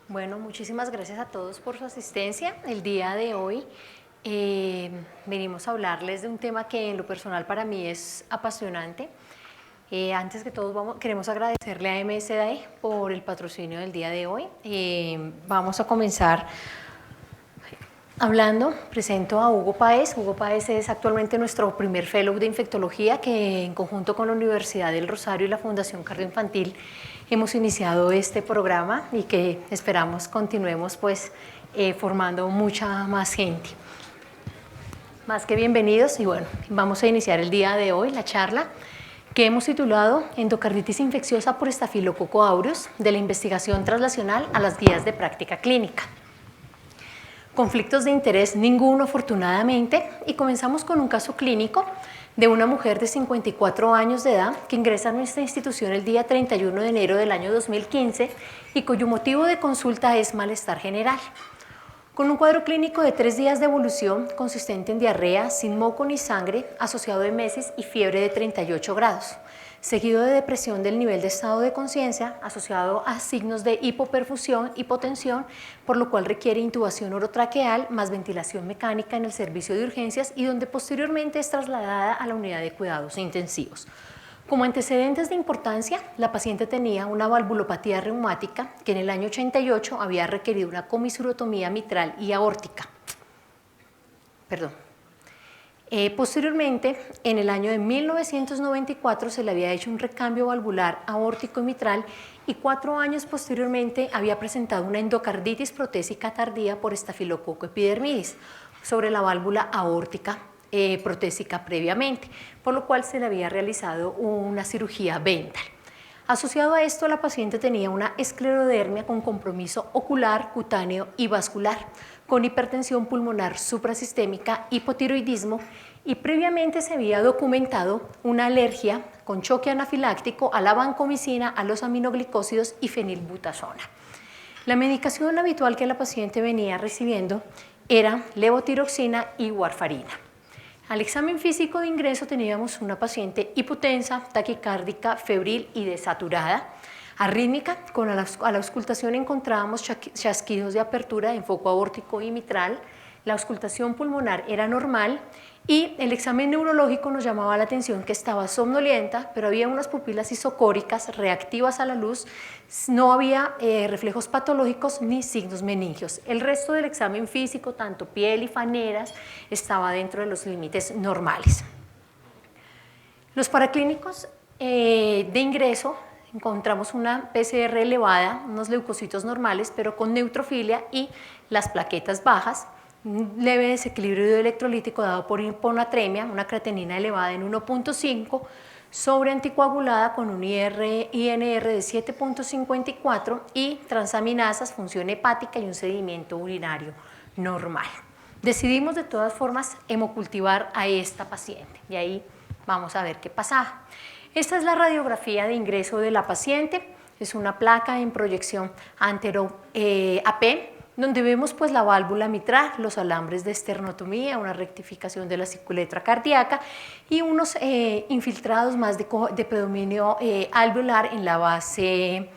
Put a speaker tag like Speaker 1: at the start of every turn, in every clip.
Speaker 1: Bueno, muchísimas gracias a todos por su asistencia. El día de hoy venimos a hablarles de un tema que en lo personal para mí es apasionante. Antes que todo queremos agradecerle a MSD por el patrocinio del día de hoy. Vamos a comenzar presento a Hugo Páez. Hugo Páez es actualmente nuestro primer fellow de infectología que en conjunto con la Universidad del Rosario y la Fundación Cardioinfantil hemos iniciado este programa y que esperamos continuemos formando mucha más gente. Más que bienvenidos y bueno, vamos a iniciar el día de hoy la charla que hemos titulado Endocarditis infecciosa por Staphylococcus aureus, de la investigación translacional a las guías de práctica clínica. Conflictos de interés ninguno afortunadamente, y comenzamos con un caso clínico de una mujer de 54 años de edad que ingresa a nuestra institución el día 31 de enero del año 2015 y cuyo motivo de consulta es malestar general. Con un cuadro clínico de 3 días de evolución consistente en diarrea, sin moco ni sangre, asociado a emesis y fiebre de 38 grados, seguido de depresión del nivel de estado de conciencia, asociado a signos de hipoperfusión, hipotensión, por lo cual requiere intubación orotraqueal más ventilación mecánica en el servicio de urgencias y donde posteriormente es trasladada a la unidad de cuidados intensivos. Como antecedentes de importancia, la paciente tenía una valvulopatía reumática que en el año 88 había requerido una comisurotomía mitral y aórtica. Posteriormente, en el año de 1994 se le había hecho un recambio valvular aórtico y mitral y 4 años posteriormente había presentado una endocarditis protésica tardía por Staphylococcus epidermidis sobre la válvula aórtica protésica previamente, por lo cual se le había realizado una cirugía ventral. Asociado a esto, la paciente tenía una esclerodermia con compromiso ocular, cutáneo y vascular, con hipertensión pulmonar suprasistémica, hipotiroidismo, y previamente se había documentado una alergia con choque anafiláctico a la vancomicina, a los aminoglicósidos y fenilbutazona. La medicación habitual que la paciente venía recibiendo era levotiroxina y warfarina. Al examen físico de ingreso teníamos una paciente hipotensa, taquicárdica, febril y desaturada, arrítmica. A la auscultación encontrábamos chasquidos de apertura en foco aórtico y mitral. La auscultación pulmonar era normal y el examen neurológico nos llamaba la atención que estaba somnolienta, pero había unas pupilas isocóricas reactivas a la luz, no había reflejos patológicos ni signos meningios. El resto del examen físico, tanto piel y faneras, estaba dentro de los límites normales. Los paraclínicos de ingreso, encontramos una PCR elevada, unos leucocitos normales, pero con neutrofilia y las plaquetas bajas, un leve desequilibrio electrolítico dado por hiponatremia, una creatinina elevada en 1.5, sobreanticoagulada con un INR de 7.54 y transaminasas, función hepática y un sedimento urinario normal. Decidimos de todas formas hemocultivar a esta paciente y ahí vamos a ver qué pasaba. Esta es la radiografía de ingreso de la paciente, es una placa en proyección antero-AP, donde vemos la válvula mitral, los alambres de esternotomía, una rectificación de la circuletra cardíaca y unos infiltrados más de predominio alveolar en la base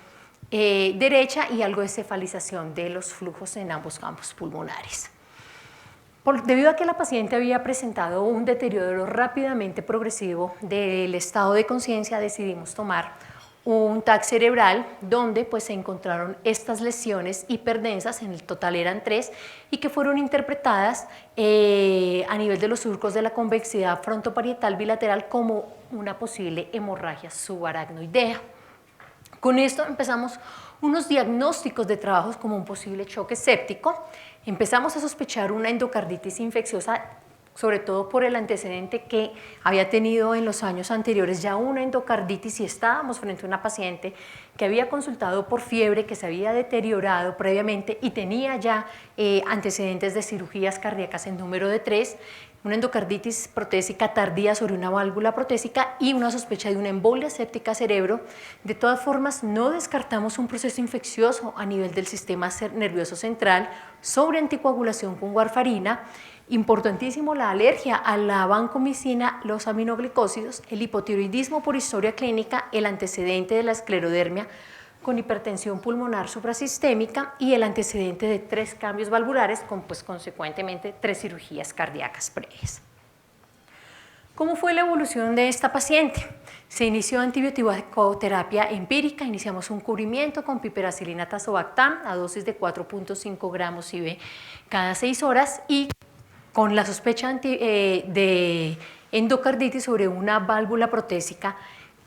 Speaker 1: derecha y algo de cefalización de los flujos en ambos campos pulmonares. Debido a que la paciente había presentado un deterioro rápidamente progresivo del estado de conciencia, decidimos tomar un TAC cerebral donde se encontraron estas lesiones hiperdensas, en el total eran 3, y que fueron interpretadas a nivel de los surcos de la convexidad frontoparietal bilateral como una posible hemorragia subaracnoidea. Con esto empezamos unos diagnósticos de trabajos como un posible choque séptico. Empezamos a sospechar una endocarditis infecciosa, sobre todo por el antecedente que había tenido en los años anteriores ya una endocarditis y estábamos frente a una paciente que había consultado por fiebre, que se había deteriorado previamente y tenía ya antecedentes de cirugías cardíacas en número de 3, una endocarditis protésica tardía sobre una válvula protésica y una sospecha de una embolia séptica cerebro. De todas formas, no descartamos un proceso infeccioso a nivel del sistema nervioso central sobre anticoagulación con warfarina. Importantísimo la alergia a la vancomicina, los aminoglicósidos, el hipotiroidismo por historia clínica, el antecedente de la esclerodermia con hipertensión pulmonar suprasistémica y el antecedente de 3 cambios valvulares con, pues, consecuentemente 3 cirugías cardíacas previas. ¿Cómo fue la evolución de esta paciente? Se inició antibiótico-terapia empírica, iniciamos un cubrimiento con piperacilina tazobactam a dosis de 4.5 gramos IV cada 6 horas y con la sospecha de endocarditis sobre una válvula protésica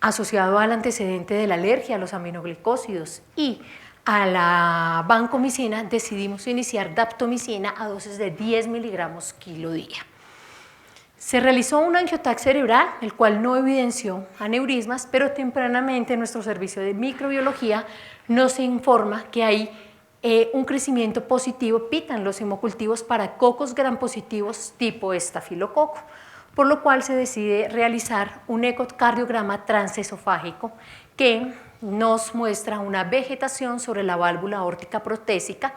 Speaker 1: asociado al antecedente de la alergia a los aminoglicósidos y a la vancomicina, decidimos iniciar daptomicina a dosis de 10 miligramos kilo día. Se realizó un angiotac cerebral, el cual no evidenció aneurismas, pero tempranamente nuestro servicio de microbiología nos informa que hay un crecimiento positivo, pitan los hemocultivos para cocos gram positivos tipo estafilococo, por lo cual se decide realizar un ecocardiograma transesofágico que nos muestra una vegetación sobre la válvula aórtica protésica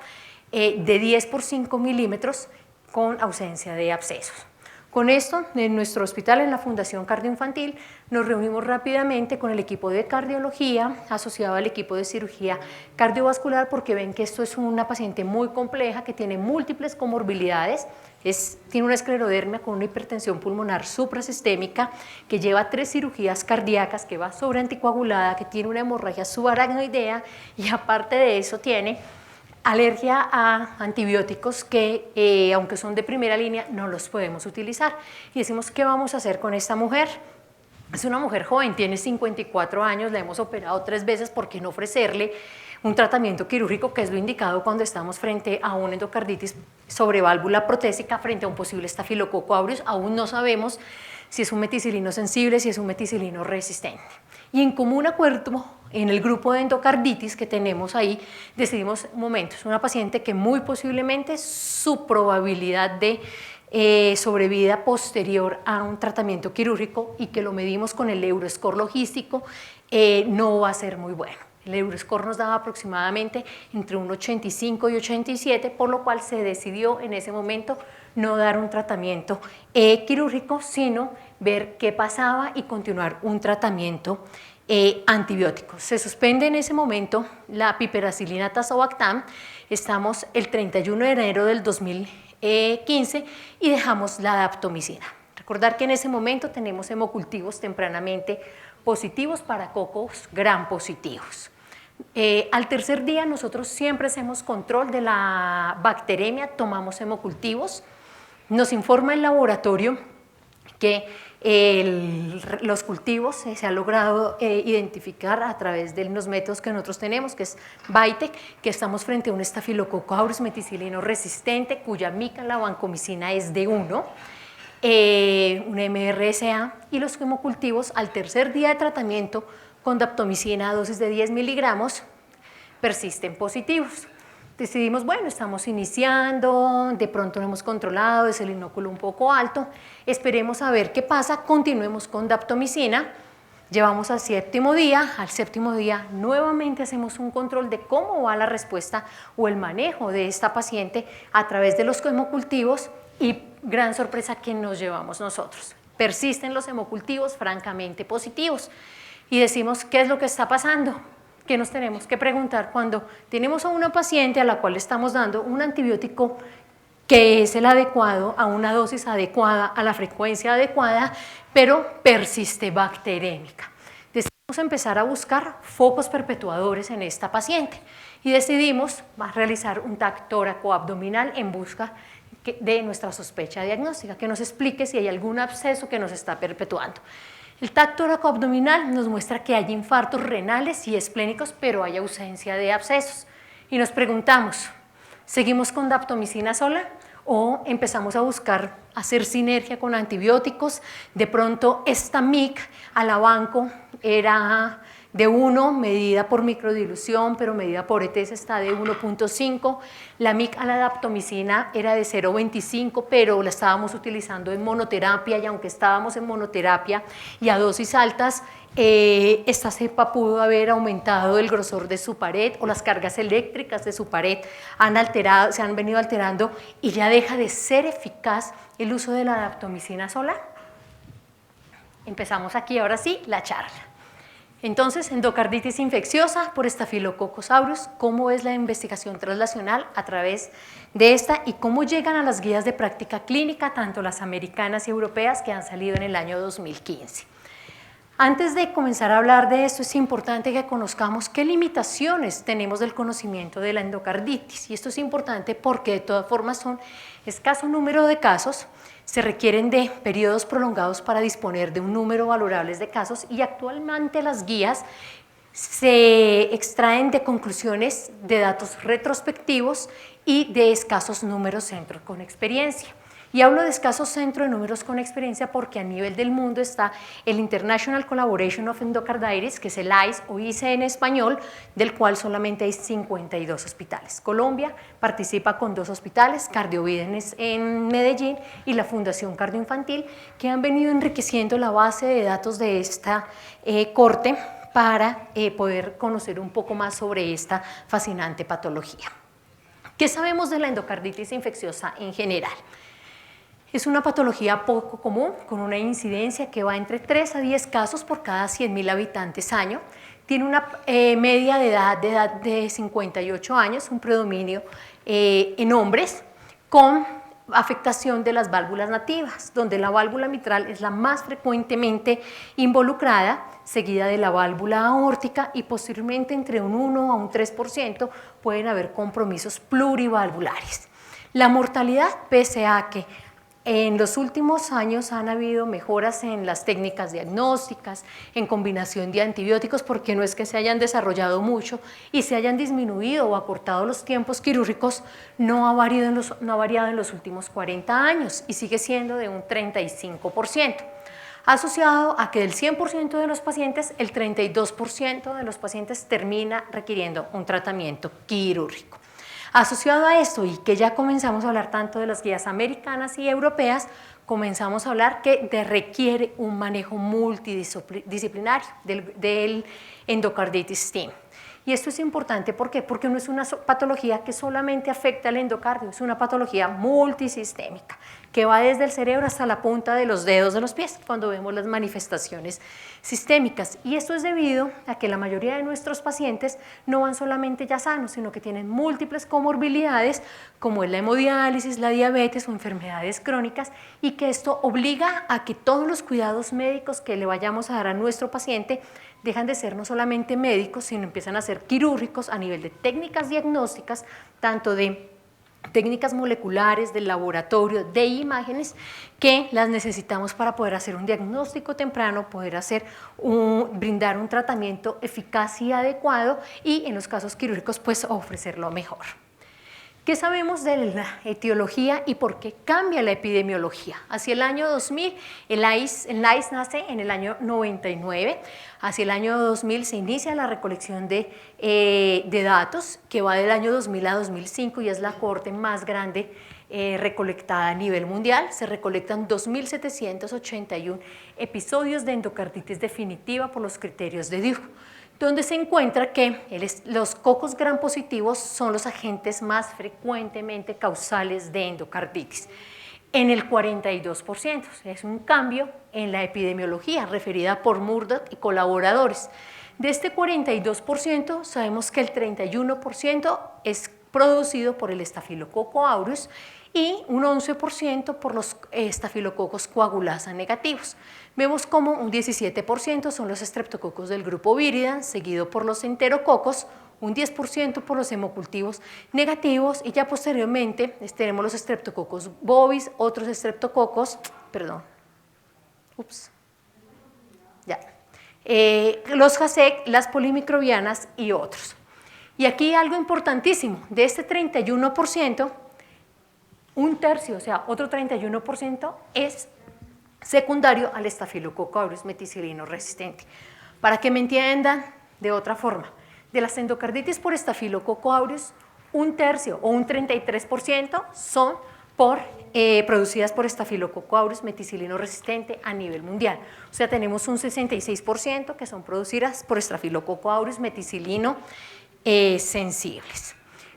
Speaker 1: de 10 por 5 milímetros con ausencia de abscesos. Con esto, en nuestro hospital, en la Fundación Cardioinfantil, nos reunimos rápidamente con el equipo de cardiología asociado al equipo de cirugía cardiovascular porque ven que esto es una paciente muy compleja que tiene múltiples comorbilidades, tiene una esclerodermia con una hipertensión pulmonar suprasistémica, que lleva 3 cirugías cardíacas, que va sobreanticoagulada, que tiene una hemorragia subaracnoidea y aparte de eso tiene alergia a antibióticos que, aunque son de primera línea, no los podemos utilizar. Y decimos, ¿qué vamos a hacer con esta mujer? Es una mujer joven, tiene 54 años, la hemos operado 3 veces, ¿por qué no ofrecerle un tratamiento quirúrgico que es lo indicado cuando estamos frente a una endocarditis sobre válvula protésica, frente a un posible estafilococo aureus? Aún no sabemos si es un meticilino sensible, si es un meticilino resistente. Y en común acuerdo, en el grupo de endocarditis que tenemos ahí, decidimos, un momento, es una paciente que muy posiblemente su probabilidad de sobrevida posterior a un tratamiento quirúrgico y que lo medimos con el Euroscore logístico, no va a ser muy bueno. El Euroscore nos daba aproximadamente entre un 85 y 87, por lo cual se decidió en ese momento no dar un tratamiento quirúrgico, sino ver qué pasaba y continuar un tratamiento antibiótico. Se suspende en ese momento la piperacilina tazobactam, estamos el 31 de enero del 2015 y dejamos la daptomicina. Recordar que en ese momento tenemos hemocultivos tempranamente positivos para cocos gram positivos. Al tercer día nosotros siempre hacemos control de la bacteremia, tomamos hemocultivos, nos informa el laboratorio que los cultivos se ha logrado identificar a través de los métodos que nosotros tenemos, que es VITEC, que estamos frente a un estafilococo aureus meticilino resistente, cuya mica, la vancomicina, es de 1, un MRSA, y los hemocultivos al tercer día de tratamiento con daptomicina a dosis de 10 miligramos persisten positivos. Decidimos, bueno, estamos iniciando, de pronto no hemos controlado, es el inóculo un poco alto, esperemos a ver qué pasa, continuemos con daptomicina, llevamos al séptimo día nuevamente hacemos un control de cómo va la respuesta o el manejo de esta paciente a través de los hemocultivos y gran sorpresa que nos llevamos nosotros. Persisten los hemocultivos francamente positivos y decimos, ¿qué es lo que está pasando? ¿Qué nos tenemos que preguntar cuando tenemos a una paciente a la cual estamos dando un antibiótico que es el adecuado, a una dosis adecuada, a la frecuencia adecuada, pero persiste bacterémica? Decidimos empezar a buscar focos perpetuadores en esta paciente y decidimos realizar un TAC tóraco-abdominal en busca de nuestra sospecha diagnóstica, que nos explique si hay algún absceso que nos está perpetuando. El TAC tóraco-abdominal nos muestra que hay infartos renales y esplénicos, pero hay ausencia de abscesos. Y nos preguntamos, ¿seguimos con daptomicina sola o empezamos a buscar hacer sinergia con antibióticos? De pronto esta MIC a la banco era de 1, medida por microdilución, pero medida por ETS está de 1.5. La MIC a la daptomicina era de 0.25, pero la estábamos utilizando en monoterapia, y aunque estábamos en monoterapia y a dosis altas, esta cepa pudo haber aumentado el grosor de su pared o las cargas eléctricas de su pared se han venido alterando y ya deja de ser eficaz el uso de la daptomicina sola. Empezamos aquí ahora sí la charla. Entonces, endocarditis infecciosa por Staphylococcus aureus, ¿cómo es la investigación translacional a través de esta y cómo llegan a las guías de práctica clínica, tanto las americanas y europeas que han salido en el año 2015? Antes de comenzar a hablar de esto, es importante que conozcamos qué limitaciones tenemos del conocimiento de la endocarditis. Y esto es importante porque de todas formas son escaso número de casos, se requieren de periodos prolongados para disponer de un número valorable de casos y actualmente las guías se extraen de conclusiones de datos retrospectivos y de escasos números centros con experiencia. Y hablo de escasos centros de números con experiencia porque a nivel del mundo está el International Collaboration of Endocarditis, que es el ICE o ICE en español, del cual solamente hay 52 hospitales. Colombia participa con 2 hospitales, Cardiovídenes en Medellín y la Fundación Cardioinfantil, que han venido enriqueciendo la base de datos de esta corte para poder conocer un poco más sobre esta fascinante patología. ¿Qué sabemos de la endocarditis infecciosa en general? Es una patología poco común, con una incidencia que va entre 3 a 10 casos por cada 100.000 habitantes año. Tiene una media de edad de 58 años, un predominio en hombres, con afectación de las válvulas nativas, donde la válvula mitral es la más frecuentemente involucrada, seguida de la válvula aórtica y posteriormente entre un 1 a un 3% pueden haber compromisos plurivalvulares. La mortalidad, pese a que en los últimos años han habido mejoras en las técnicas diagnósticas, en combinación de antibióticos, porque no es que se hayan desarrollado mucho y se hayan disminuido o acortado los tiempos quirúrgicos, no ha variado en los últimos 40 años y sigue siendo de un 35%. Asociado a que del 100% de los pacientes, el 32% de los pacientes termina requiriendo un tratamiento quirúrgico. Asociado a esto y que ya comenzamos a hablar tanto de las guías americanas y europeas, comenzamos a hablar que requiere un manejo multidisciplinario del endocarditis TEAM. Y esto es importante, ¿por qué? Porque no es una patología que solamente afecta al endocardio, es una patología multisistémica que va desde el cerebro hasta la punta de los dedos de los pies cuando vemos las manifestaciones sistémicas. Y esto es debido a que la mayoría de nuestros pacientes no van solamente ya sanos, sino que tienen múltiples comorbilidades como es la hemodiálisis, la diabetes o enfermedades crónicas, y que esto obliga a que todos los cuidados médicos que le vayamos a dar a nuestro paciente dejan de ser no solamente médicos, sino empiezan a ser quirúrgicos a nivel de técnicas diagnósticas, tanto de técnicas moleculares, del laboratorio, de imágenes, que las necesitamos para poder hacer un diagnóstico temprano, poder brindar un tratamiento eficaz y adecuado y en los casos quirúrgicos pues ofrecerlo mejor. ¿Qué sabemos de la etiología y por qué cambia la epidemiología? Hacia el año 2000, el ICE nace en el año 99, hacia el año 2000 se inicia la recolección de datos que va del año 2000 a 2005 y es la cohorte más grande recolectada a nivel mundial. Se recolectan 2.781 episodios de endocarditis definitiva por los criterios de Duke, donde se encuentra que los cocos gram positivos son los agentes más frecuentemente causales de endocarditis, en el 42%. Es un cambio en la epidemiología referida por Murdoch y colaboradores. De este 42%, sabemos que el 31% es producido por el Staphylococcus aureus y un 11% por los estafilococos coagulasa negativos. Vemos como un 17% son los estreptococos del grupo Viridan, seguido por los enterococos, un 10% por los hemocultivos negativos y ya posteriormente tenemos los estreptococos bovis, otros estreptococos, los JASEC, las polimicrobianas y otros. Y aquí algo importantísimo, de este 31%, un tercio, o sea, otro 31% es secundario al Staphylococcus aureus meticilino resistente. Para que me entiendan de otra forma, de las endocarditis por Staphylococcus aureus, un tercio o un 33% son producidas por Staphylococcus aureus meticilino resistente a nivel mundial. O sea, tenemos un 66% que son producidas por Staphylococcus aureus meticilino sensibles.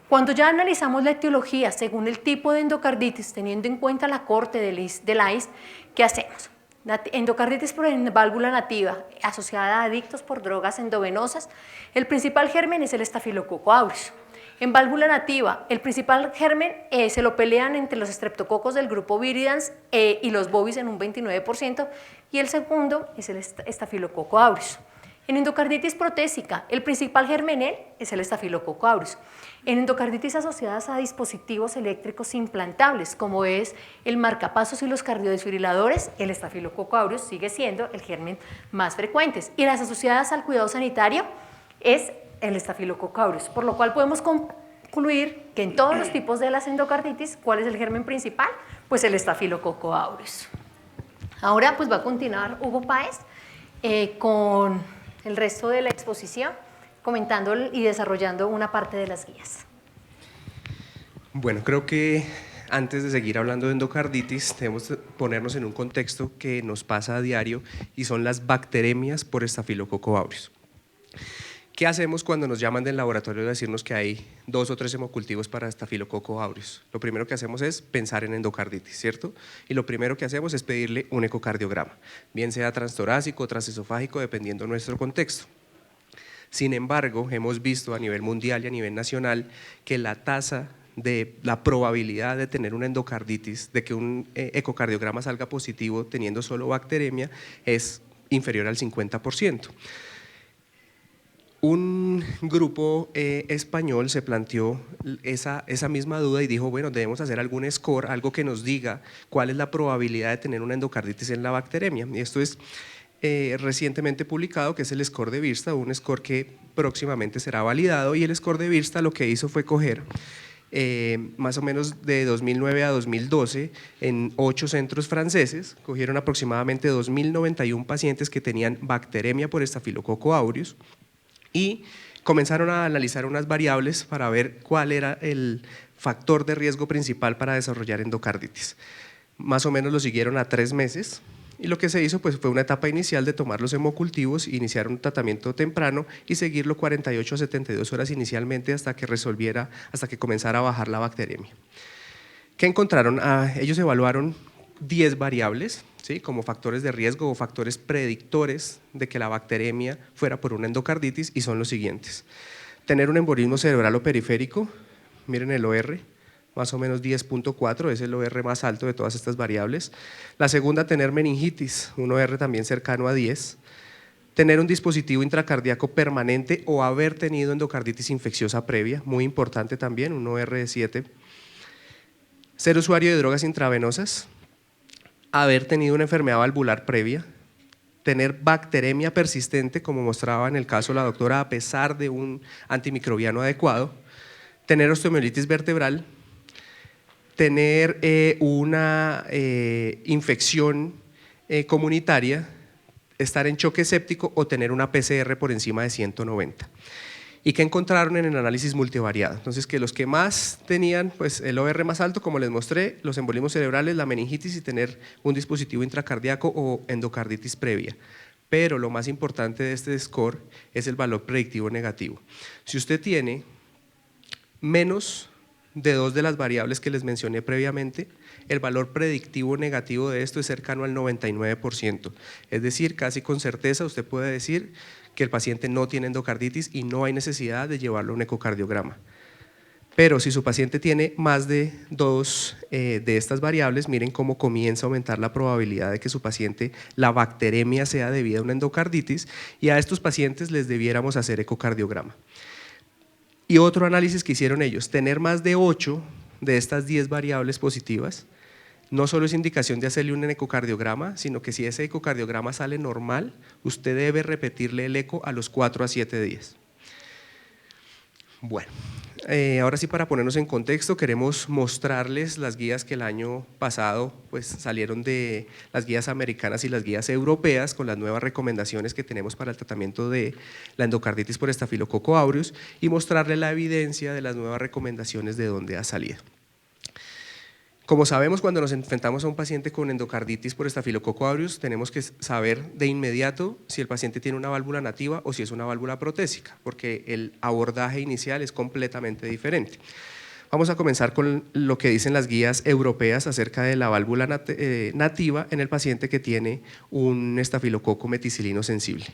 Speaker 1: Cuando ya analizamos la etiología según el tipo de endocarditis, teniendo en cuenta la corte del ICE, ¿qué hacemos? Endocarditis por válvula nativa, asociada a adictos por drogas endovenosas. El principal germen es el Staphylococcus aureus. En válvula nativa, el principal germen se lo pelean entre los streptococos del grupo viridans y los bovis en un 29%, y el segundo es el Staphylococcus aureus. En endocarditis protésica, el principal germen es el Staphylococcus aureus. En endocarditis asociadas a dispositivos eléctricos implantables, como es el marcapasos y los cardiodesfibriladores, el Staphylococcus aureus sigue siendo el germen más frecuente. Y las asociadas al cuidado sanitario es el Staphylococcus aureus, por lo cual podemos concluir que en todos los tipos de las endocarditis, ¿cuál es el germen principal? Pues el Staphylococcus aureus. Ahora pues va a continuar Hugo Páez con el resto de la exposición, comentando y desarrollando una parte de las guías.
Speaker 2: Bueno, creo que antes de seguir hablando de endocarditis, debemos ponernos en un contexto que nos pasa a diario y son las bacteremias por Staphylococcus aureus. ¿Qué hacemos cuando nos llaman del laboratorio a decirnos que hay 2 o 3 hemocultivos para Staphylococcus aureus? Lo primero que hacemos es pensar en endocarditis, ¿cierto? Y lo primero que hacemos es pedirle un ecocardiograma, bien sea transtorácico o transesofágico, dependiendo de nuestro contexto. Sin embargo, hemos visto a nivel mundial y a nivel nacional que la tasa de la probabilidad de tener una endocarditis, de que un ecocardiograma salga positivo teniendo solo bacteremia, es inferior al 50%. Un grupo español se planteó esa misma duda y dijo, bueno, debemos hacer algún score, algo que nos diga cuál es la probabilidad de tener una endocarditis en la bacteremia. Y esto es recientemente publicado, que es el score de Birsta, un score que próximamente será validado, y el score de Birsta lo que hizo fue coger más o menos de 2009 a 2012 en 8 centros franceses, cogieron aproximadamente 2.091 pacientes que tenían bacteremia por Staphylococcus aureus y comenzaron a analizar unas variables para ver cuál era el factor de riesgo principal para desarrollar endocarditis. Más o menos lo siguieron a 3 meses y lo que se hizo pues, fue una etapa inicial de tomar los hemocultivos, iniciar un tratamiento temprano y seguirlo 48 a 72 horas inicialmente hasta que comenzara a bajar la bacteremia. ¿Qué encontraron? Ellos evaluaron 10 variables, ¿sí?, como factores de riesgo o factores predictores de que la bacteremia fuera por una endocarditis, y son los siguientes: tener un embolismo cerebral o periférico, miren el OR, más o menos 10.4, es el OR más alto de todas estas variables. La segunda, tener meningitis, un OR también cercano a 10. Tener un dispositivo intracardíaco permanente o haber tenido endocarditis infecciosa previa, muy importante también, un OR de 7. Ser usuario de drogas intravenosas, haber tenido una enfermedad valvular previa, tener bacteremia persistente, como mostraba en el caso la doctora, a pesar de un antimicrobiano adecuado, tener osteomielitis vertebral, tener una infección comunitaria, estar en choque séptico o tener una PCR por encima de 190. ¿Y qué encontraron en el análisis multivariado? Entonces, que los que más tenían pues, el OR más alto, como les mostré, los embolismos cerebrales, la meningitis y tener un dispositivo intracardíaco o endocarditis previa. Pero lo más importante de este score es el valor predictivo negativo. Si usted tiene menos de 2 de las variables que les mencioné previamente, el valor predictivo negativo de esto es cercano al 99%. Es decir, casi con certeza usted puede decir que el paciente no tiene endocarditis y no hay necesidad de llevarlo a un ecocardiograma. Pero si su paciente tiene más de 2 de estas variables, miren cómo comienza a aumentar la probabilidad de que su paciente, la bacteremia sea debida a una endocarditis, y a estos pacientes les debiéramos hacer ecocardiograma. Y otro análisis que hicieron ellos, tener más de 8 de estas 10 variables positivas, no solo es indicación de hacerle un ecocardiograma, sino que si ese ecocardiograma sale normal, usted debe repetirle el eco a los 4 a 7 días. Bueno, ahora sí, para ponernos en contexto, queremos mostrarles las guías que el año pasado pues, salieron de las guías americanas y las guías europeas con las nuevas recomendaciones que tenemos para el tratamiento de la endocarditis por Staphylococcus aureus y mostrarle la evidencia de las nuevas recomendaciones de dónde ha salido. Como sabemos, cuando nos enfrentamos a un paciente con endocarditis por Staphylococcus aureus, tenemos que saber de inmediato si el paciente tiene una válvula nativa o si es una válvula protésica, porque el abordaje inicial es completamente diferente. Vamos a comenzar con lo que dicen las guías europeas acerca de la válvula nativa en el paciente que tiene un estafilococo meticilino sensible.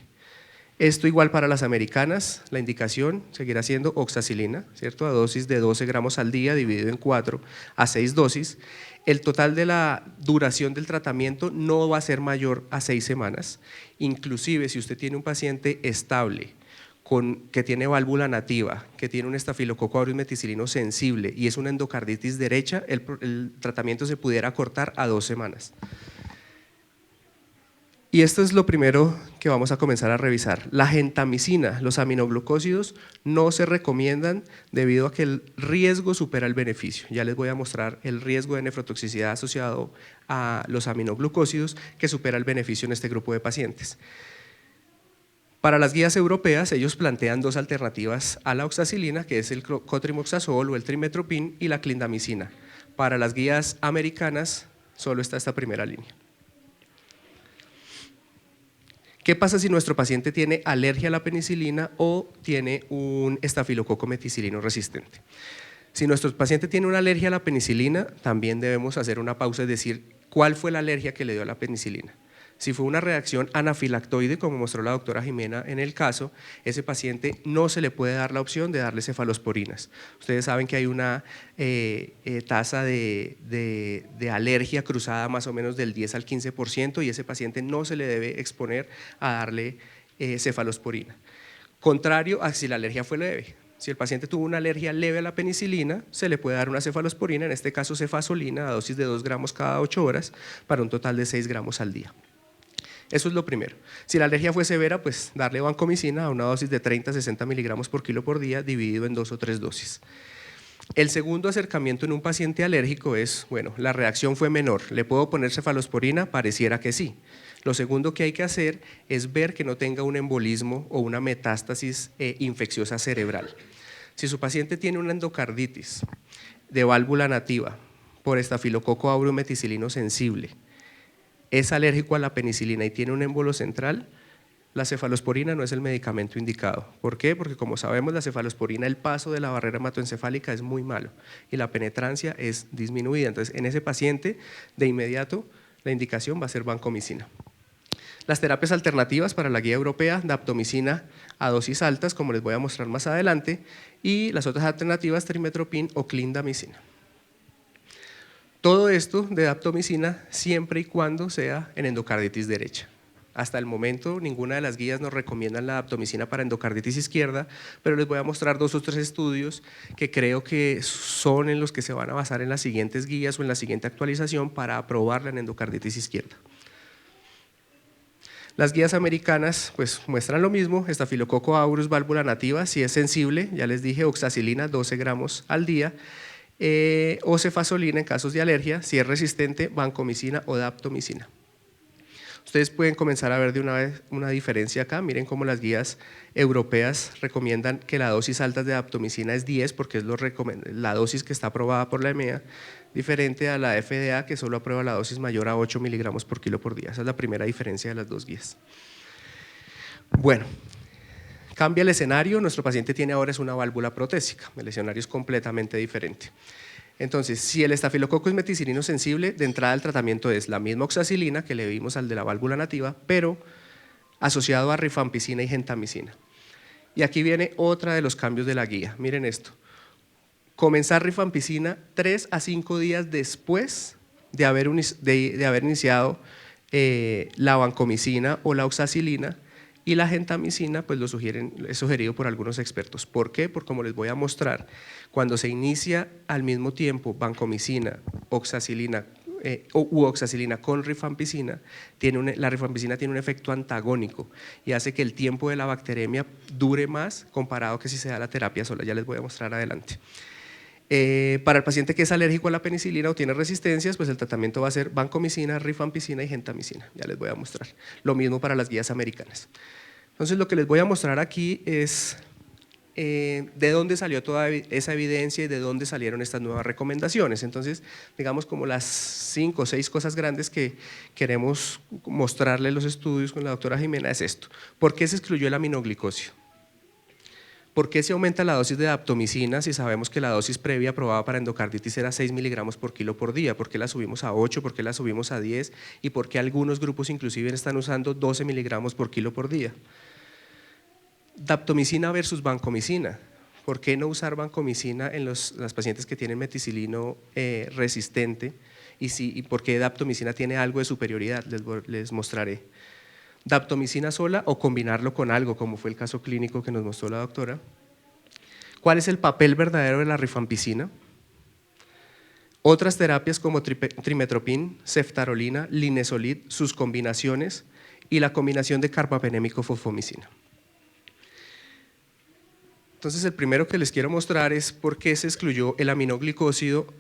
Speaker 2: Esto igual para las americanas, la indicación seguirá siendo oxacilina, ¿cierto? A dosis de 12 gramos al día dividido en 4 a 6 dosis. El total de la duración del tratamiento no va a ser mayor a 6 semanas. Inclusive si usted tiene un paciente estable, que tiene válvula nativa, que tiene un estafilococo aureus meticilino sensible y es una endocarditis derecha, el tratamiento se pudiera cortar a 2 semanas. Y esto es lo primero que vamos a comenzar a revisar. La gentamicina, los aminoglucósidos, no se recomiendan debido a que el riesgo supera el beneficio. Ya les voy a mostrar el riesgo de nefrotoxicidad asociado a los aminoglucósidos que supera el beneficio en este grupo de pacientes. Para las guías europeas, ellos plantean 2 alternativas a la oxacilina, que es el cotrimoxazol o el trimetoprim, y la clindamicina. Para las guías americanas, solo está esta primera línea. ¿Qué pasa si nuestro paciente tiene alergia a la penicilina o tiene un estafilococo meticilino resistente? Si nuestro paciente tiene una alergia a la penicilina, también debemos hacer una pausa y decir cuál fue la alergia que le dio a la penicilina. Si fue una reacción anafilactoide, como mostró la doctora Jimena en el caso, ese paciente no se le puede dar la opción de darle cefalosporinas. Ustedes saben que hay una tasa de alergia cruzada más o menos del 10 al 15% y ese paciente no se le debe exponer a darle cefalosporina. Contrario a si la alergia fue leve. Si el paciente tuvo una alergia leve a la penicilina, se le puede dar una cefalosporina, en este caso cefazolina, a dosis de 2 gramos cada 8 horas, para un total de 6 gramos al día. Eso es lo primero. Si la alergia fue severa, pues darle vancomicina a una dosis de 30 a 60 miligramos por kilo por día, dividido en 2 o 3 dosis. El segundo acercamiento en un paciente alérgico es, bueno, la reacción fue menor, ¿le puedo poner cefalosporina? Pareciera que sí. Lo segundo que hay que hacer es ver que no tenga un embolismo o una metástasis infecciosa cerebral. Si su paciente tiene una endocarditis de válvula nativa por estafilococo aureus meticilino sensible, es alérgico a la penicilina y tiene un émbolo central, la cefalosporina no es el medicamento indicado. ¿Por qué? Porque como sabemos, la cefalosporina, el paso de la barrera hematoencefálica es muy malo y la penetrancia es disminuida. Entonces, en ese paciente, de inmediato, la indicación va a ser vancomicina. Las terapias alternativas para la guía europea, daptomicina a dosis altas, como les voy a mostrar más adelante, y las otras alternativas, trimetoprim o clindamicina. Todo esto de daptomicina siempre y cuando sea en endocarditis derecha. Hasta el momento ninguna de las guías nos recomiendan la daptomicina para endocarditis izquierda, pero les voy a mostrar 2 o 3 estudios que creo que son en los que se van a basar en las siguientes guías o en la siguiente actualización para aprobarla en endocarditis izquierda. Las guías americanas pues muestran lo mismo, estafilococo aureus válvula nativa, si es sensible, ya les dije, oxacilina 12 gramos al día, o cefazolina en casos de alergia, si es resistente, vancomicina o daptomicina. Ustedes pueden comenzar a ver de una vez una diferencia acá, miren cómo las guías europeas recomiendan que la dosis alta de daptomicina es 10 porque es la dosis que está aprobada por la EMEA, diferente a la FDA que solo aprueba la dosis mayor a 8 miligramos por kilo por día. Esa es la primera diferencia de las 2 guías. Bueno, cambia el escenario, nuestro paciente tiene ahora es una válvula protésica, el escenario es completamente diferente. Entonces, si el estafilococo es meticilino sensible, de entrada el tratamiento es la misma oxacilina que le vimos al de la válvula nativa, pero asociado a rifampicina y gentamicina. Y aquí viene otra de los cambios de la guía, miren esto. Comenzar rifampicina 3 a 5 días después de haber iniciado la vancomicina o la oxacilina, y la gentamicina pues es sugerido por algunos expertos. ¿Por qué? Porque como les voy a mostrar, cuando se inicia al mismo tiempo vancomicina, oxacilina u oxacilina con rifampicina, la rifampicina tiene un efecto antagónico y hace que el tiempo de la bacteremia dure más comparado que si se da la terapia sola. Ya les voy a mostrar adelante. Para el paciente que es alérgico a la penicilina o tiene resistencias, pues el tratamiento va a ser vancomicina, rifampicina y gentamicina. Ya les voy a mostrar. Lo mismo para las guías americanas. Entonces lo que les voy a mostrar aquí es de dónde salió toda esa evidencia y de dónde salieron estas nuevas recomendaciones. Entonces, digamos como las 5 o 6 cosas grandes que queremos mostrarle los estudios con la doctora Jimena es esto. ¿Por qué se excluyó el aminoglicosio? ¿Por qué se aumenta la dosis de daptomicina si sabemos que la dosis previa aprobada para endocarditis era 6 miligramos por kilo por día? ¿Por qué la subimos a 8? ¿Por qué la subimos a 10? ¿Y por qué algunos grupos inclusive están usando 12 miligramos por kilo por día? Daptomicina versus vancomicina. ¿Por qué no usar vancomicina en las pacientes que tienen meticilino resistente? ¿Y por qué daptomicina tiene algo de superioridad? Les mostraré. Daptomicina sola o combinarlo con algo, como fue el caso clínico que nos mostró la doctora. ¿Cuál es el papel verdadero de la rifampicina? Otras terapias como trimetoprim, ceftarolina, linezolid, sus combinaciones y la combinación de carbapenémico-fosfomicina. Entonces, el primero que les quiero mostrar es por qué se excluyó el aminoglicósido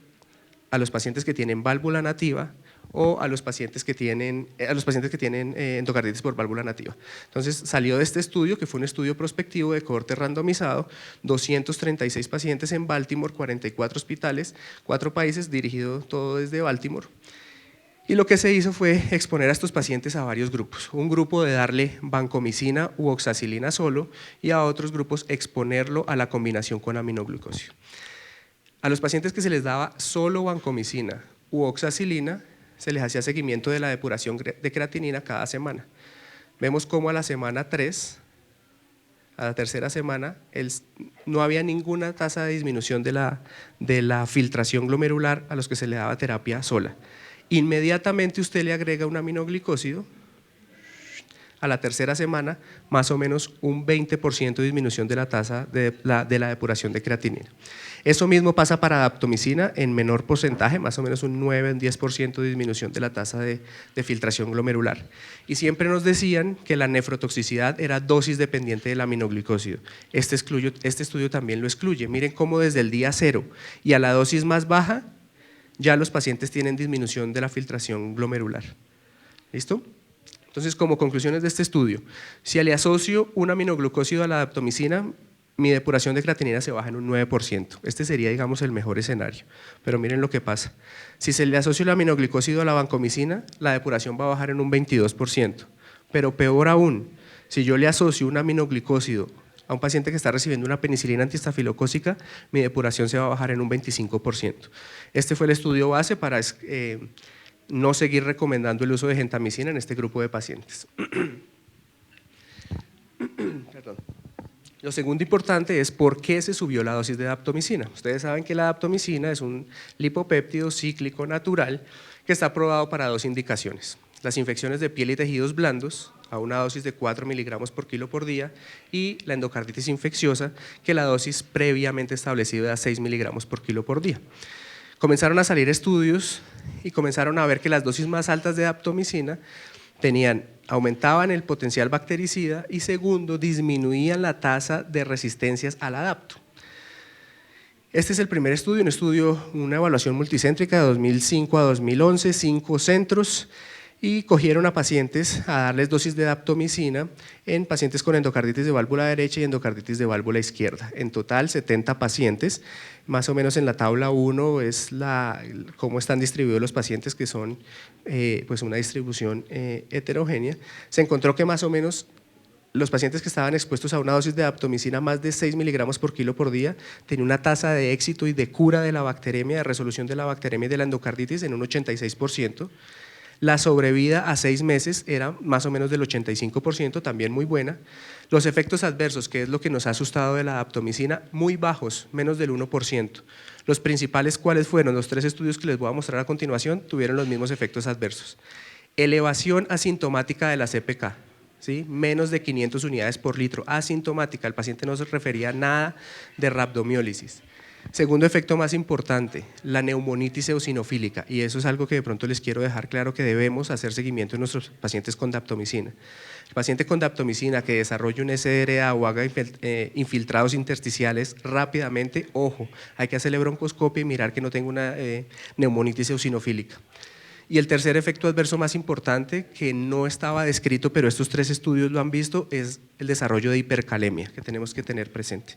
Speaker 2: a los pacientes que tienen válvula nativa o a los pacientes que tienen endocarditis por válvula nativa. Entonces, salió de este estudio, que fue un estudio prospectivo de cohorte randomizado, 236 pacientes en Baltimore, 44 hospitales, 4 países, dirigido todo desde Baltimore. Y lo que se hizo fue exponer a estos pacientes a varios grupos. Un grupo de darle vancomicina u oxacilina solo y a otros grupos exponerlo a la combinación con aminoglucósido. A los pacientes que se les daba solo vancomicina u oxacilina se les hacía seguimiento de la depuración de creatinina cada semana. Vemos cómo a la semana 3, a la tercera semana, no había ninguna tasa de disminución de la filtración glomerular a los que se le daba terapia sola. Inmediatamente usted le agrega un aminoglicósido, a la tercera semana más o menos un 20% de disminución de la tasa de la depuración de creatinina. Eso mismo pasa para daptomicina en menor porcentaje, más o menos un 9-10% de disminución de la tasa de filtración glomerular. Y siempre nos decían que la nefrotoxicidad era dosis dependiente del aminoglicósido. Este estudio también lo excluye. Miren cómo desde el día 0 y a la dosis más baja ya los pacientes tienen disminución de la filtración glomerular. ¿Listo? Entonces, como conclusiones de este estudio, si le asocio un aminoglucósido a la daptomicina, mi depuración de creatinina se baja en un 9%. Este sería, digamos, el mejor escenario. Pero miren lo que pasa. Si se le asocia el aminoglucósido a la vancomicina, la depuración va a bajar en un 22%. Pero peor aún, si yo le asocio un aminoglucósido a un paciente que está recibiendo una penicilina antiestafilocócica, mi depuración se va a bajar en un 25%. Este fue el estudio base para no seguir recomendando el uso de gentamicina en este grupo de pacientes. Perdón. Lo segundo importante es por qué se subió la dosis de daptomicina. Ustedes saben que la daptomicina es un lipopéptido cíclico natural que está aprobado para 2 indicaciones: las infecciones de piel y tejidos blandos a una dosis de 4 miligramos por kilo por día y la endocarditis infecciosa, que la dosis previamente establecida era 6 miligramos por kilo por día. Comenzaron a salir estudios y comenzaron a ver que las dosis más altas de daptomicina aumentaban el potencial bactericida y segundo, disminuían la tasa de resistencias al adapto. Este es el primer estudio, una evaluación multicéntrica de 2005 a 2011, 5 centros, y cogieron a pacientes a darles dosis de daptomicina en pacientes con endocarditis de válvula derecha y endocarditis de válvula izquierda. En total 70 pacientes, más o menos en la tabla 1 es cómo están distribuidos los pacientes, que son pues una distribución heterogénea. Se encontró que más o menos los pacientes que estaban expuestos a una dosis de daptomicina más de 6 miligramos por kilo por día tenían una tasa de éxito y de cura de la bacteremia, de resolución de la bacteremia y de la endocarditis en un 86%. La sobrevida a 6 meses era más o menos del 85%, también muy buena. Los efectos adversos, que es lo que nos ha asustado de la daptomicina, muy bajos, menos del 1%. Los principales, ¿cuáles fueron? Los 3 estudios que les voy a mostrar a continuación tuvieron los mismos efectos adversos. Elevación asintomática de la CPK, ¿sí? Menos de 500 unidades por litro, asintomática, el paciente no se refería a nada de rhabdomiólisis. Segundo efecto más importante, la neumonitis eosinofílica, y eso es algo que de pronto les quiero dejar claro, que debemos hacer seguimiento en nuestros pacientes con daptomicina. El paciente con daptomicina que desarrolle un SDRA o haga infiltrados intersticiales rápidamente, ojo, hay que hacerle broncoscopia y mirar que no tenga una neumonitis eosinofílica. Y el tercer efecto adverso más importante, que no estaba descrito, pero estos 3 estudios lo han visto, es el desarrollo de hipercalemia, que tenemos que tener presente.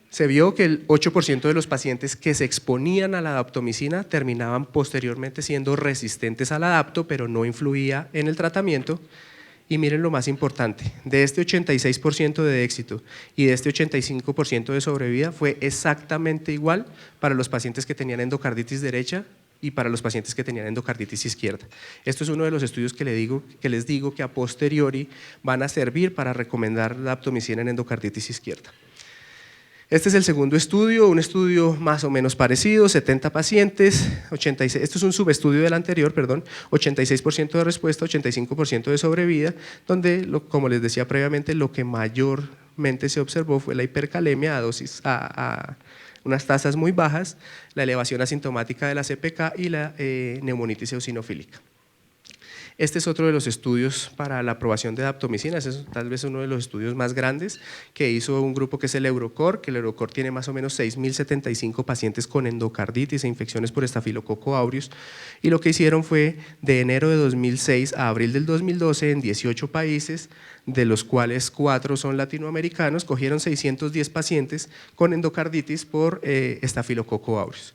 Speaker 2: Se vio que el 8% de los pacientes que se exponían a la daptomicina terminaban posteriormente siendo resistentes al adapto, pero no influía en el tratamiento. Y miren lo más importante, de este 86% de éxito y de este 85% de sobrevida fue exactamente igual para los pacientes que tenían endocarditis derecha y para los pacientes que tenían endocarditis izquierda. Esto es uno de los estudios que les digo que a posteriori van a servir para recomendar la daptomicina en endocarditis izquierda. Este es el segundo estudio, un estudio más o menos parecido, 70 pacientes, 86, esto es un subestudio del anterior, perdón, 86% de respuesta, 85% de sobrevida, donde, como les decía previamente, lo que mayormente se observó fue la hipercalemia a unas tasas muy bajas, la elevación asintomática de la CPK y la neumonitis eosinofílica. Este es otro de los estudios para la aprobación de daptomicina, ese es tal vez uno de los estudios más grandes que hizo un grupo que es el EUROCOR, que el EUROCOR tiene más o menos 6.075 pacientes con endocarditis e infecciones por estafilococo aureus, y lo que hicieron fue de enero de 2006 a abril del 2012 en 18 países, de los cuales 4 son latinoamericanos, cogieron 610 pacientes con endocarditis por estafilococo aureus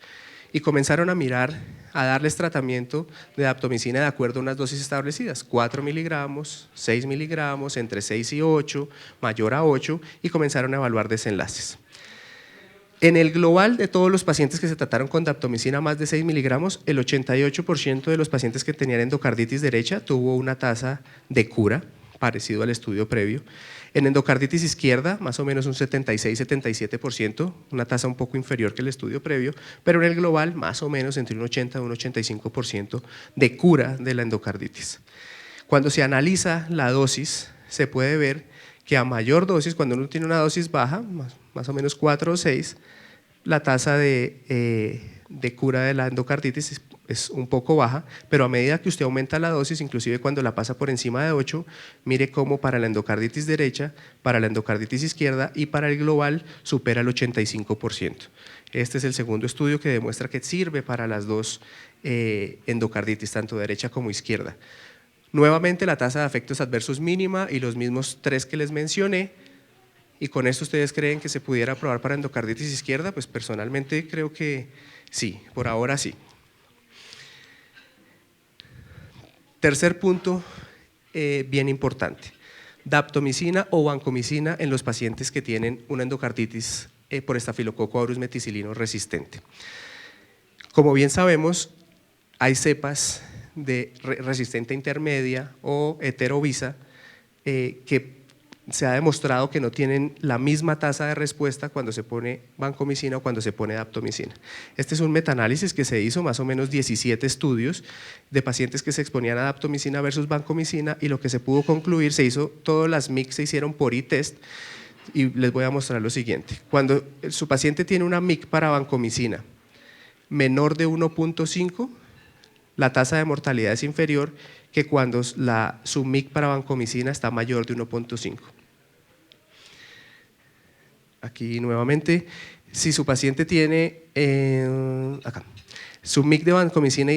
Speaker 2: y comenzaron a mirar, a darles tratamiento de daptomicina de acuerdo a unas dosis establecidas, 4 miligramos, 6 miligramos, entre 6 y 8, mayor a 8, y comenzaron a evaluar desenlaces. En el global de todos los pacientes que se trataron con daptomicina más de 6 miligramos, el 88% de los pacientes que tenían endocarditis derecha tuvo una tasa de cura, parecido al estudio previo. En endocarditis izquierda, más o menos un 76-77%, una tasa un poco inferior que el estudio previo, pero en el global, más o menos entre un 80 y un 85% de cura de la endocarditis. Cuando se analiza la dosis, se puede ver que a mayor dosis, cuando uno tiene una dosis baja, más o menos 4 o 6, la tasa de cura de la endocarditis es un poco baja, pero a medida que usted aumenta la dosis, inclusive cuando la pasa por encima de 8, mire cómo para la endocarditis derecha, para la endocarditis izquierda y para el global supera el 85%. Este es el segundo estudio que demuestra que sirve para las dos endocarditis, tanto derecha como izquierda. Nuevamente la tasa de efectos adversos mínima y los mismos 3 que les mencioné. ¿Y con esto ustedes creen que se pudiera aprobar para endocarditis izquierda? Pues personalmente creo que sí, por ahora sí. Tercer punto, bien importante, daptomicina o vancomicina en los pacientes que tienen una endocarditis por estafilococo aureus meticilino resistente. Como bien sabemos, hay cepas de resistente intermedia o heterovisa que se ha demostrado que no tienen la misma tasa de respuesta cuando se pone vancomicina o cuando se pone daptomicina. Este es un metaanálisis que se hizo, más o menos 17 estudios de pacientes que se exponían a daptomicina versus vancomicina, y lo que se pudo concluir, todas las MIC se hicieron por e-test, y les voy a mostrar lo siguiente. Cuando su paciente tiene una MIC para vancomicina menor de 1.5, la tasa de mortalidad es inferior que cuando su MIC para vancomicina está mayor de 1.5. Aquí nuevamente, si su paciente tiene su MIC de vancomicina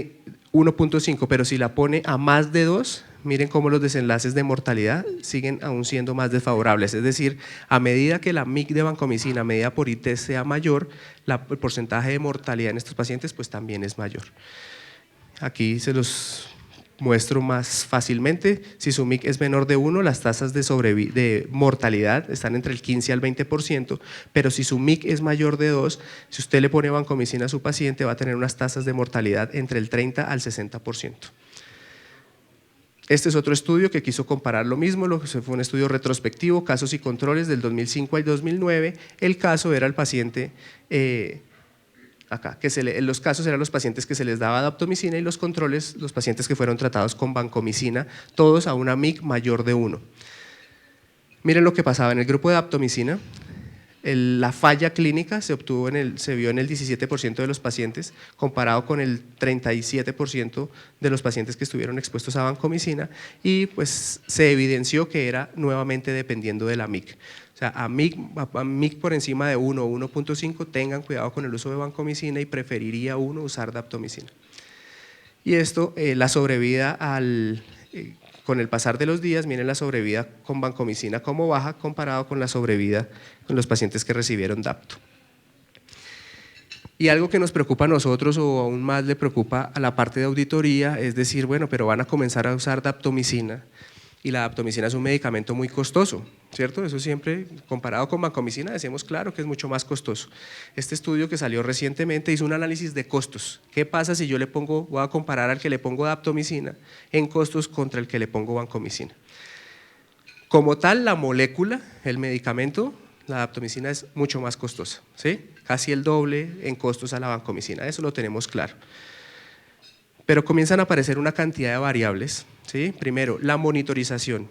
Speaker 2: 1.5, pero si la pone a más de 2, miren cómo los desenlaces de mortalidad siguen aún siendo más desfavorables. Es decir, a medida que la MIC de vancomicina medida por e-test sea mayor, el porcentaje de mortalidad en estos pacientes pues también es mayor. Aquí se los muestro más fácilmente. Si su MIC es menor de 1, las tasas de mortalidad están entre el 15 al 20%, pero si su MIC es mayor de 2, si usted le pone vancomicina a su paciente, va a tener unas tasas de mortalidad entre el 30 al 60%. Este es otro estudio que quiso comparar lo mismo, fue un estudio retrospectivo, casos y controles del 2005 al 2009. El caso era el paciente acá, los casos eran los pacientes que se les daba daptomicina y los controles, los pacientes que fueron tratados con vancomicina, todos a una MIC mayor de 1. Miren lo que pasaba en el grupo de daptomicina. La falla clínica se vio en el 17% de los pacientes, comparado con el 37% de los pacientes que estuvieron expuestos a vancomicina, y pues se evidenció que era nuevamente dependiendo de la MIC. O sea, a MIC por encima de 1 o 1.5, tengan cuidado con el uso de vancomicina y preferiría uno usar daptomicina. Y esto, la sobrevida con el pasar de los días, miren la sobrevida con vancomicina como baja comparado con la sobrevida con los pacientes que recibieron dapto. Y algo que nos preocupa a nosotros, o aún más le preocupa a la parte de auditoría, es decir, bueno, pero van a comenzar a usar daptomicina y la daptomicina es un medicamento muy costoso, ¿cierto? Eso siempre, comparado con vancomicina, decimos claro que es mucho más costoso. Este estudio que salió recientemente hizo un análisis de costos. ¿Qué pasa si yo le pongo, voy a comparar al que le pongo daptomicina en costos contra el que le pongo vancomicina? Como tal, la molécula, el medicamento, la daptomicina es mucho más costosa, ¿sí? Casi el doble en costos a la vancomicina, eso lo tenemos claro. Pero comienzan a aparecer una cantidad de variables, ¿sí? Primero, la monitorización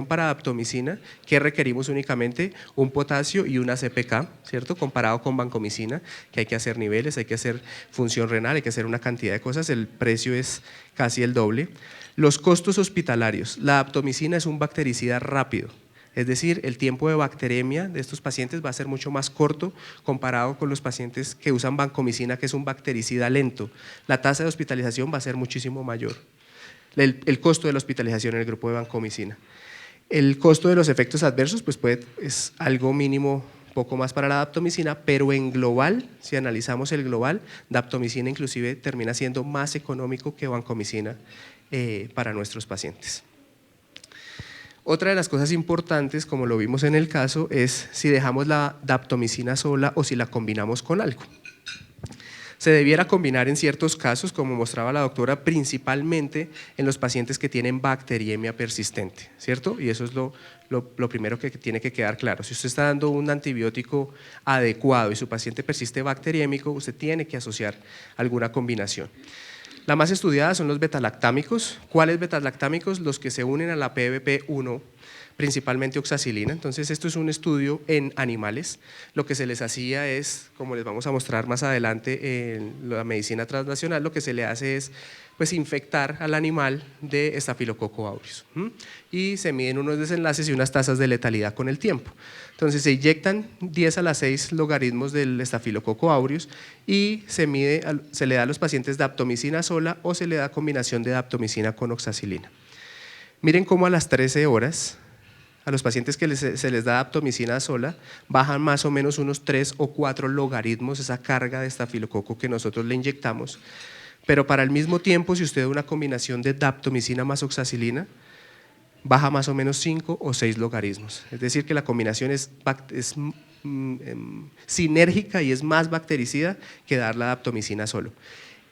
Speaker 2: para daptomicina, que requerimos únicamente un potasio y una CPK, ¿cierto? Comparado con vancomicina, que hay que hacer niveles, hay que hacer función renal, hay que hacer una cantidad de cosas, el precio es casi el doble. Los costos hospitalarios, la daptomicina es un bactericida rápido, es decir, el tiempo de bacteremia de estos pacientes va a ser mucho más corto comparado con los pacientes que usan vancomicina, que es un bactericida lento. La tasa de hospitalización va a ser muchísimo mayor. El costo de la hospitalización en el grupo de vancomicina. El costo de los efectos adversos pues es algo mínimo, poco más para la daptomicina, pero en global, si analizamos el global, daptomicina inclusive termina siendo más económico que vancomicina para nuestros pacientes. Otra de las cosas importantes, como lo vimos en el caso, es si dejamos la daptomicina sola o si la combinamos con algo. Se debiera combinar en ciertos casos, como mostraba la doctora, principalmente en los pacientes que tienen bacteriemia persistente, ¿cierto? Y eso es lo primero que tiene que quedar claro. Si usted está dando un antibiótico adecuado y su paciente persiste bacteriémico, usted tiene que asociar alguna combinación. La más estudiada son los betalactámicos. ¿Cuáles betalactámicos? Los que se unen a la PBP1, principalmente oxacilina. Entonces esto es un estudio en animales. Lo que se les hacía es, como les vamos a mostrar más adelante en la medicina transnacional, lo que se le hace es pues infectar al animal de Staphylococcus aureus y se miden unos desenlaces y unas tasas de letalidad con el tiempo. Entonces se inyectan 10 a la 6 logaritmos del Staphylococcus aureus y se le da a los pacientes daptomicina sola o se le da combinación de daptomicina con oxacilina. Miren cómo a las 13 horas a los pacientes que se les da daptomicina sola bajan más o menos unos 3 o 4 logaritmos esa carga de estafilococo que nosotros le inyectamos. Pero para el mismo tiempo, si usted da una combinación de daptomicina más oxacilina, baja más o menos 5 o 6 logaritmos. Es decir, que la combinación es sinérgica y es más bactericida que dar la daptomicina solo.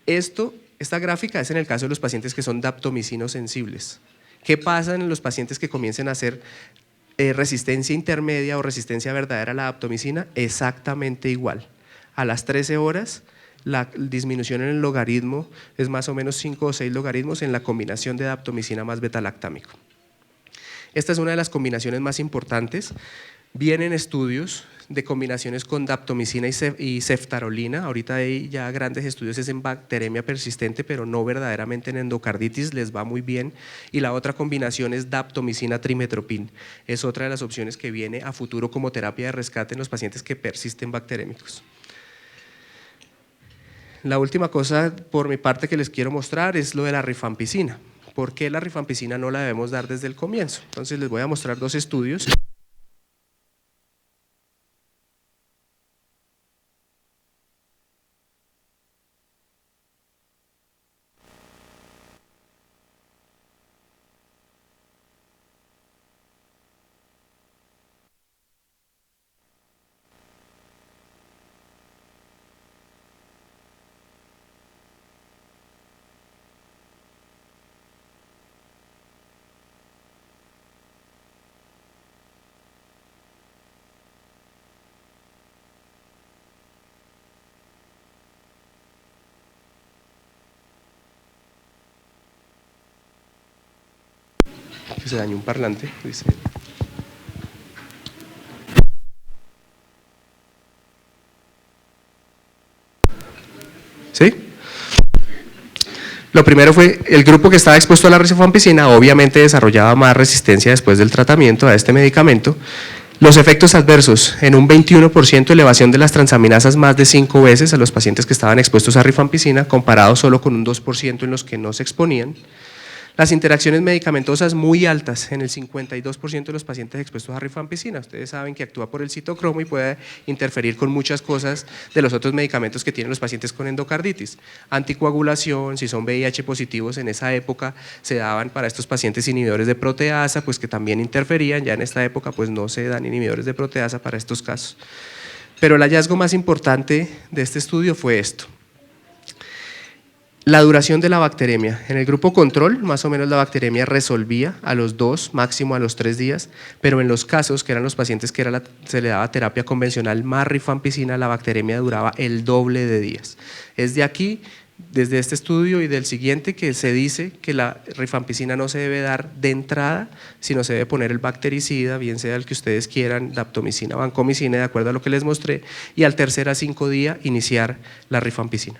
Speaker 2: Esta gráfica es en el caso de los pacientes que son daptomicinos sensibles. ¿Qué pasa en los pacientes que comiencen a hacer resistencia intermedia o resistencia verdadera a la daptomicina? Exactamente igual. A las 13 horas, la disminución en el logaritmo es más o menos 5 o 6 logaritmos en la combinación de daptomicina más betalactámico. Esta es una de las combinaciones más importantes. Vienen estudios de combinaciones con daptomicina y ceftarolina. Ahorita hay ya grandes estudios en bacteremia persistente, pero no verdaderamente en endocarditis, les va muy bien. Y la otra combinación es daptomicina trimetoprim. Es otra de las opciones que viene a futuro como terapia de rescate en los pacientes que persisten bacterémicos. La última cosa por mi parte que les quiero mostrar es lo de la rifampicina. ¿Por qué la rifampicina no la debemos dar desde el comienzo? Entonces les voy a mostrar dos estudios. Que se dañó un parlante, dice. ¿Sí? Lo primero fue el grupo que estaba expuesto a la rifampicina, obviamente desarrollaba más resistencia después del tratamiento a este medicamento. Los efectos adversos, en un 21% elevación de las transaminasas más de 5 veces a los pacientes que estaban expuestos a rifampicina, comparado solo con un 2% en los que no se exponían. Las interacciones medicamentosas muy altas, en el 52% de los pacientes expuestos a rifampicina. Ustedes saben que actúa por el citocromo y puede interferir con muchas cosas de los otros medicamentos que tienen los pacientes con endocarditis. Anticoagulación, si son VIH positivos en esa época, se daban para estos pacientes inhibidores de proteasa, pues que también interferían, ya en esta época pues no se dan inhibidores de proteasa para estos casos. Pero el hallazgo más importante de este estudio fue esto. La duración de la bacteremia. En el grupo control, más o menos la bacteremia resolvía a los 2, máximo a los 3 días, pero en los casos que eran los pacientes que se le daba terapia convencional más rifampicina, la bacteremia duraba el doble de días. Es de aquí, desde este estudio y del siguiente, que se dice que la rifampicina no se debe dar de entrada, sino se debe poner el bactericida, bien sea el que ustedes quieran, daptomicina, vancomicina, de acuerdo a lo que les mostré, y al tercer a 5 días iniciar la rifampicina.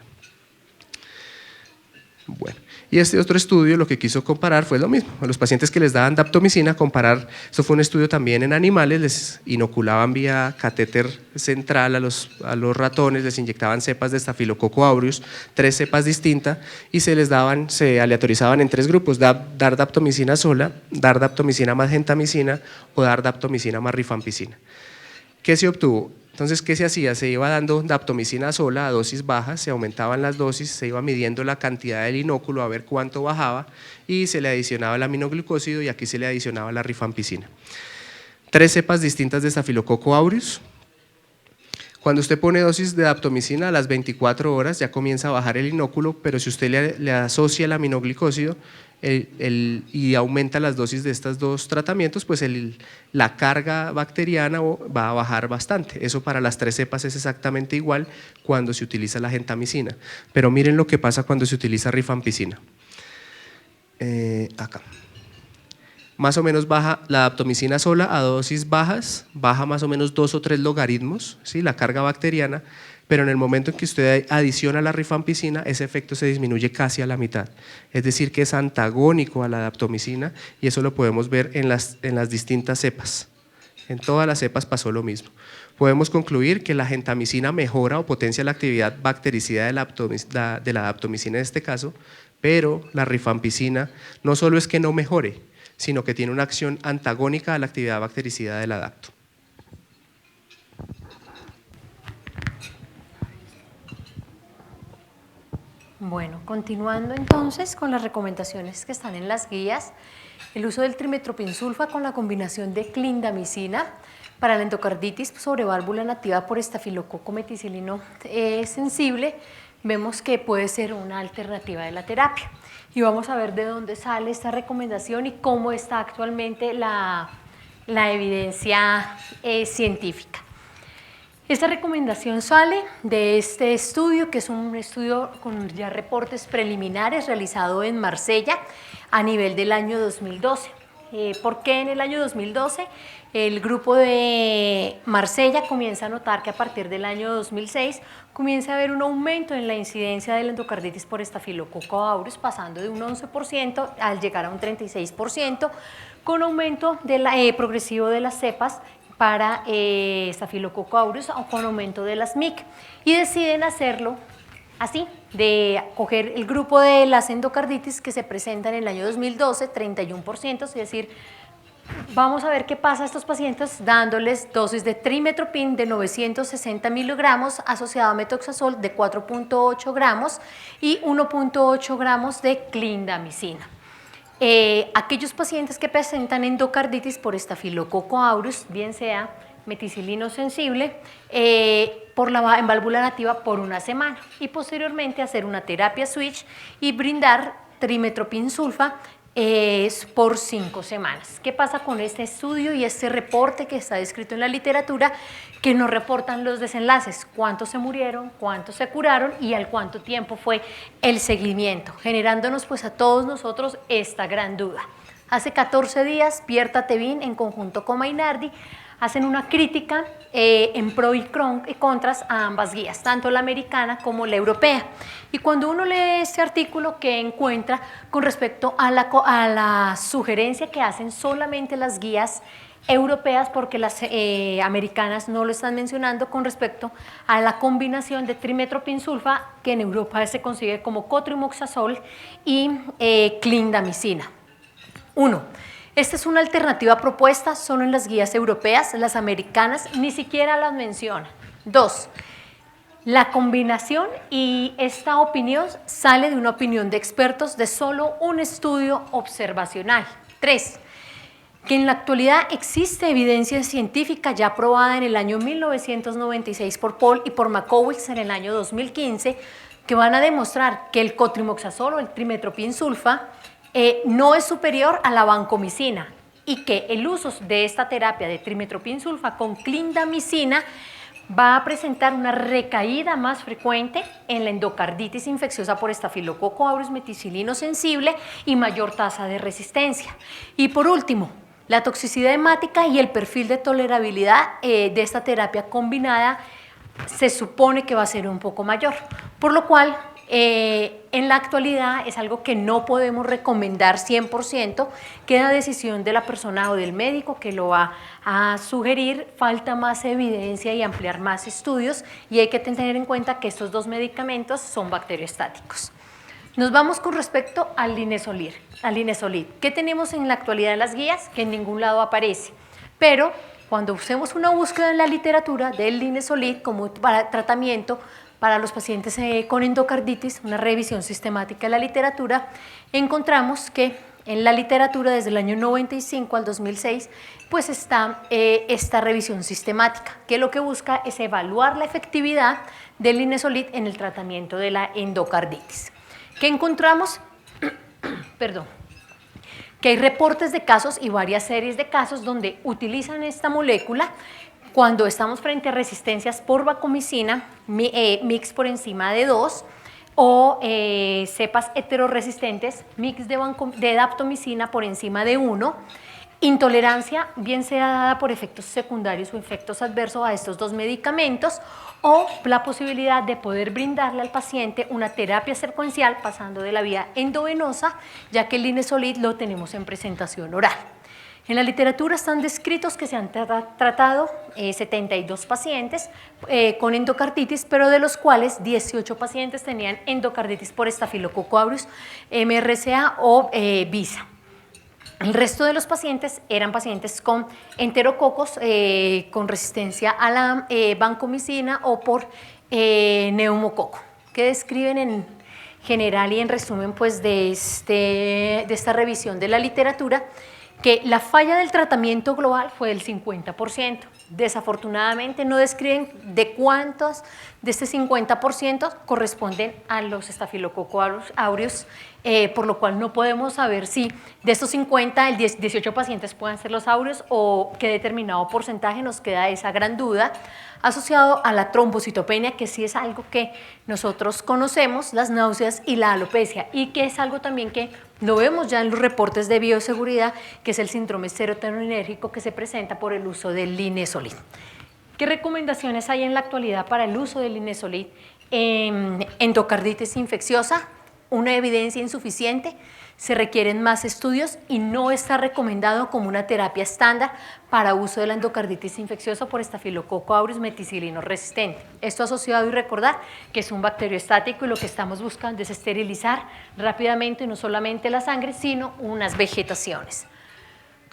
Speaker 2: Bueno, y este otro estudio lo que quiso comparar fue lo mismo, a los pacientes que les daban daptomicina, comparar, esto fue un estudio también en animales, les inoculaban vía catéter central a los ratones, les inyectaban cepas de Staphylococcus aureus, 3 cepas distintas, y se aleatorizaban en 3 grupos, dar daptomicina sola, dar daptomicina más gentamicina o dar daptomicina más rifampicina. ¿Qué se obtuvo? Entonces, ¿qué se hacía? Se iba dando daptomicina sola a dosis bajas, se aumentaban las dosis, se iba midiendo la cantidad del inóculo a ver cuánto bajaba y se le adicionaba el aminoglucósido y aquí se le adicionaba la rifampicina. 3 cepas distintas de Staphylococcus aureus. Cuando usted pone dosis de daptomicina a las 24 horas ya comienza a bajar el inóculo, pero si usted le asocia el aminoglucósido y aumenta las dosis de estos 2 tratamientos, pues la carga bacteriana va a bajar bastante. Eso para las 3 cepas es exactamente igual cuando se utiliza la gentamicina. Pero miren lo que pasa cuando se utiliza rifampicina. Acá. Más o menos baja la daptomicina sola a dosis bajas, baja más o menos 2 o 3 logaritmos, ¿sí? La carga bacteriana, pero en el momento en que usted adiciona la rifampicina, ese efecto se disminuye casi a la mitad. Es decir, que es antagónico a la daptomicina y eso lo podemos ver en las distintas cepas. En todas las cepas pasó lo mismo. Podemos concluir que la gentamicina mejora o potencia la actividad bactericida de la daptomicina en este caso, pero la rifampicina no solo es que no mejore, sino que tiene una acción antagónica a la actividad bactericida del adapto.
Speaker 1: Bueno, continuando entonces con las recomendaciones que están en las guías, el uso del trimetoprim-sulfa con la combinación de clindamicina para la endocarditis sobre válvula nativa por estafilococo meticilino sensible, vemos que puede ser una alternativa de la terapia. Y vamos a ver de dónde sale esta recomendación y cómo está actualmente la evidencia científica. Esta recomendación sale de este estudio, que es un estudio con ya reportes preliminares realizado en Marsella a nivel del año 2012. ¿Por qué en el año 2012? El grupo de Marsella comienza a notar que a partir del año 2006 comienza a haber un aumento en la incidencia de la endocarditis por Staphylococcus aureus, pasando de un 11% al llegar a un 36%, con aumento progresivo de las cepas para Staphylococcus aureus o con aumento de las MIC, y deciden hacerlo así, de coger el grupo de las endocarditis que se presentan en el año 2012, 31%, es decir, vamos a ver qué pasa a estos pacientes dándoles dosis de trimestoprim de 960 miligramos asociado a metoxazol de 4.8 gramos y 1.8 gramos de clindamicina. Aquellos pacientes que presentan endocarditis por Staphylococcus aureus, bien sea meticilino sensible, en válvula nativa por una semana y posteriormente hacer una terapia switch y brindar trimetoprim-sulfa por 5 semanas. ¿Qué pasa con este estudio y este reporte que está descrito en la literatura? Que nos reportan los desenlaces, cuántos se murieron, cuántos se curaron y al cuánto tiempo fue el seguimiento, generándonos pues a todos nosotros esta gran duda. Hace 14 días, Pierta Tevin en conjunto con Mainardi hacen una crítica en pro y contras a ambas guías, tanto la americana como la europea. Y cuando uno lee este artículo, ¿qué encuentra con respecto a la sugerencia que hacen solamente las guías europeas porque las americanas no lo están mencionando con respecto a la combinación de trimetropinsulfa, que en Europa se consigue como cotrimoxazol y clindamicina. 1. Esta es una alternativa propuesta solo en las guías europeas, las americanas ni siquiera las mencionan. 2. La combinación y esta opinión sale de una opinión de expertos de solo un estudio observacional. 3. Que en la actualidad existe evidencia científica ya aprobada en el año 1996 por Paul y por Makowicz en el año 2015 que van a demostrar que el cotrimoxazol o el trimetropinsulfa no es superior a la vancomicina y que el uso de esta terapia de trimetropinsulfa con clindamicina va a presentar una recaída más frecuente en la endocarditis infecciosa por estafilococo aureus meticilino sensible y mayor tasa de resistencia. Y por último, la toxicidad hemática y el perfil de tolerabilidad de esta terapia combinada se supone que va a ser un poco mayor, por lo cual en la actualidad es algo que no podemos recomendar 100%, queda decisión de la persona o del médico que lo va a sugerir, falta más evidencia y ampliar más estudios y hay que tener en cuenta que estos dos medicamentos son bacteriostáticos. Nos vamos con respecto al linezolid. ¿Qué tenemos en la actualidad en las guías? Que en ningún lado aparece, pero cuando usemos una búsqueda en la literatura del linezolid como para tratamiento para los pacientes con endocarditis, una revisión sistemática de la literatura, encontramos que en la literatura desde el año 95 al 2006 pues está esta revisión sistemática que lo que busca es evaluar la efectividad del linezolid en el tratamiento de la endocarditis. ¿Qué encontramos? Perdón. Que hay reportes de casos y varias series de casos donde utilizan esta molécula cuando estamos frente a resistencias por vancomicina, mix por encima de 2 o cepas heteroresistentes, mix de daptomicina por encima de 1, intolerancia bien sea dada por efectos secundarios o efectos adversos a estos dos medicamentos o la posibilidad de poder brindarle al paciente una terapia secuencial pasando de la vía endovenosa, ya que el linezolid lo tenemos en presentación oral. En la literatura están descritos que se han tratado 72 pacientes con endocarditis, pero de los cuales 18 pacientes tenían endocarditis por estafilococo aureus, MRSA o VISA. El resto de los pacientes eran pacientes con enterococos con resistencia a la vancomicina o por neumococo, que describen en general y en resumen pues, de esta revisión de la literatura que la falla del tratamiento global fue del 50%. Desafortunadamente no describen de cuántos de este 50% corresponden a los estafilococo aureus, por lo cual no podemos saber si de estos 50, el 18 pacientes puedan ser los aureus o qué determinado porcentaje, nos queda esa gran duda asociado a la trombocitopenia, que sí es algo que nosotros conocemos, las náuseas y la alopecia, y que es algo también que lo vemos ya en los reportes de bioseguridad, que es el síndrome serotoninérgico que se presenta por el uso del linezolid. ¿Qué recomendaciones hay en la actualidad para el uso del linezolid en endocarditis infecciosa? Una evidencia insuficiente, se requieren más estudios y no está recomendado como una terapia estándar para uso de la endocarditis infecciosa por estafilococo aureus meticilino resistente. Esto asociado y recordar que es un bacteriostático y lo que estamos buscando es esterilizar rápidamente no solamente la sangre, sino unas vegetaciones.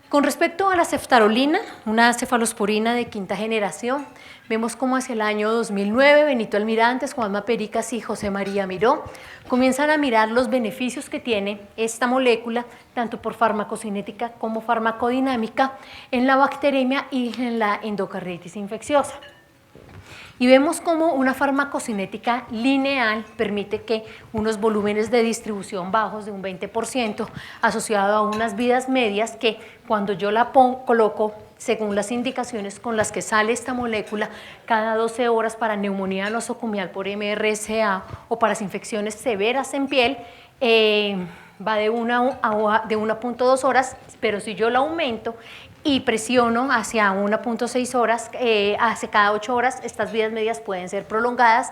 Speaker 1: Con respecto a la ceftarolina, una cefalosporina de quinta generación, vemos como hacia el año 2009 Benito Almirantes, Juanma Pericas y José María Miró comienzan a mirar los beneficios que tiene esta molécula, tanto por farmacocinética como farmacodinámica, en la bacteremia y en la endocarditis infecciosa. Y vemos como una farmacocinética lineal permite que unos volúmenes de distribución bajos de un 20% asociado a unas vidas medias que cuando yo la coloco según las indicaciones con las que sale esta molécula cada 12 horas para neumonía nosocomial por MRSA o para las infecciones severas en piel, va de 1.2 horas, pero si yo la aumento y presiono hacia 1.6 horas, hacia cada 8 horas, estas vidas medias pueden ser prolongadas.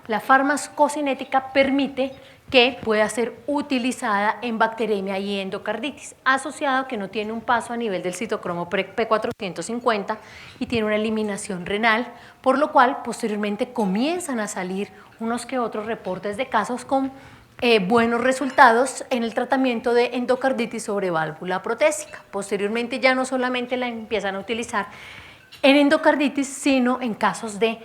Speaker 1: La farmacocinética permite que pueda ser utilizada en bacteremia y endocarditis, asociado que no tiene un paso a nivel del citocromo P450 y tiene una eliminación renal, por lo cual posteriormente comienzan a salir unos que otros reportes de casos con buenos resultados en el tratamiento de endocarditis sobre válvula protésica. Posteriormente ya no solamente la empiezan a utilizar en endocarditis, sino en casos de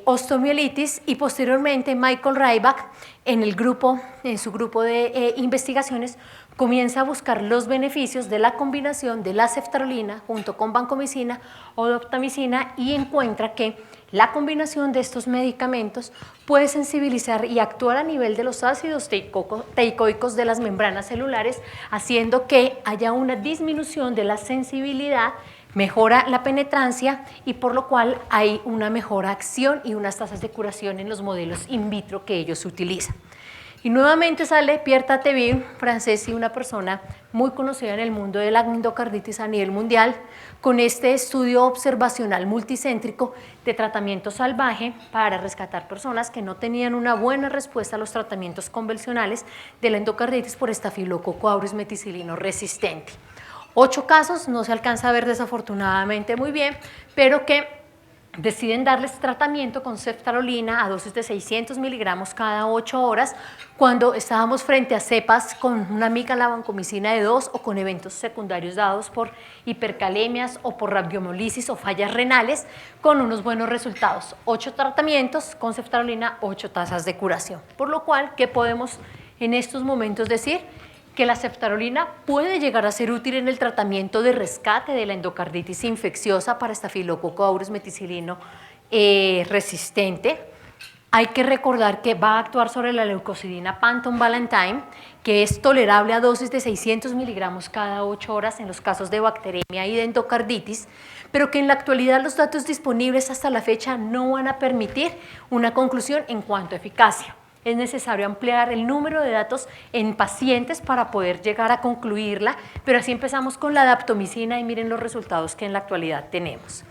Speaker 1: osteomielitis, y posteriormente Michael Rybak en su grupo de investigaciones comienza a buscar los beneficios de la combinación de la ceftarolina junto con vancomicina o doptamicina y encuentra que la combinación de estos medicamentos puede sensibilizar y actuar a nivel de los ácidos teicoicos de las membranas celulares, haciendo que haya una disminución de la sensibilidad, mejora la penetrancia y por lo cual hay una mejor acción y unas tasas de curación en los modelos in vitro que ellos utilizan. Y nuevamente sale Pierre Tateville, francés y una persona muy conocida en el mundo de la endocarditis a nivel mundial, con este estudio observacional multicéntrico de tratamiento salvaje para rescatar personas que no tenían una buena respuesta a los tratamientos convencionales de la endocarditis por Staphylococcus aureus meticilino resistente. 8 casos, no se alcanza a ver desafortunadamente muy bien, pero que deciden darles tratamiento con ceftarolina a dosis de 600 miligramos cada 8 horas cuando estábamos frente a cepas con una mica la vancomicina de 2 o con eventos secundarios dados por hipercalemias o por rhabdomiolisis o fallas renales, con unos buenos resultados. 8 tratamientos con ceftarolina, 8 tasas de curación. Por lo cual, ¿qué podemos en estos momentos decir? Que la ceftarolina puede llegar a ser útil en el tratamiento de rescate de la endocarditis infecciosa para Staphylococcus aureus meticilino resistente. Hay que recordar que va a actuar sobre la leucocidina Panton Valentine, que es tolerable a dosis de 600 miligramos cada 8 horas en los casos de bacteremia y de endocarditis, pero que en la actualidad los datos disponibles hasta la fecha no van a permitir una conclusión en cuanto a eficacia. Es necesario ampliar el número de datos en pacientes para poder llegar a concluirla, pero así empezamos con la daptomicina y miren los resultados que en la actualidad tenemos.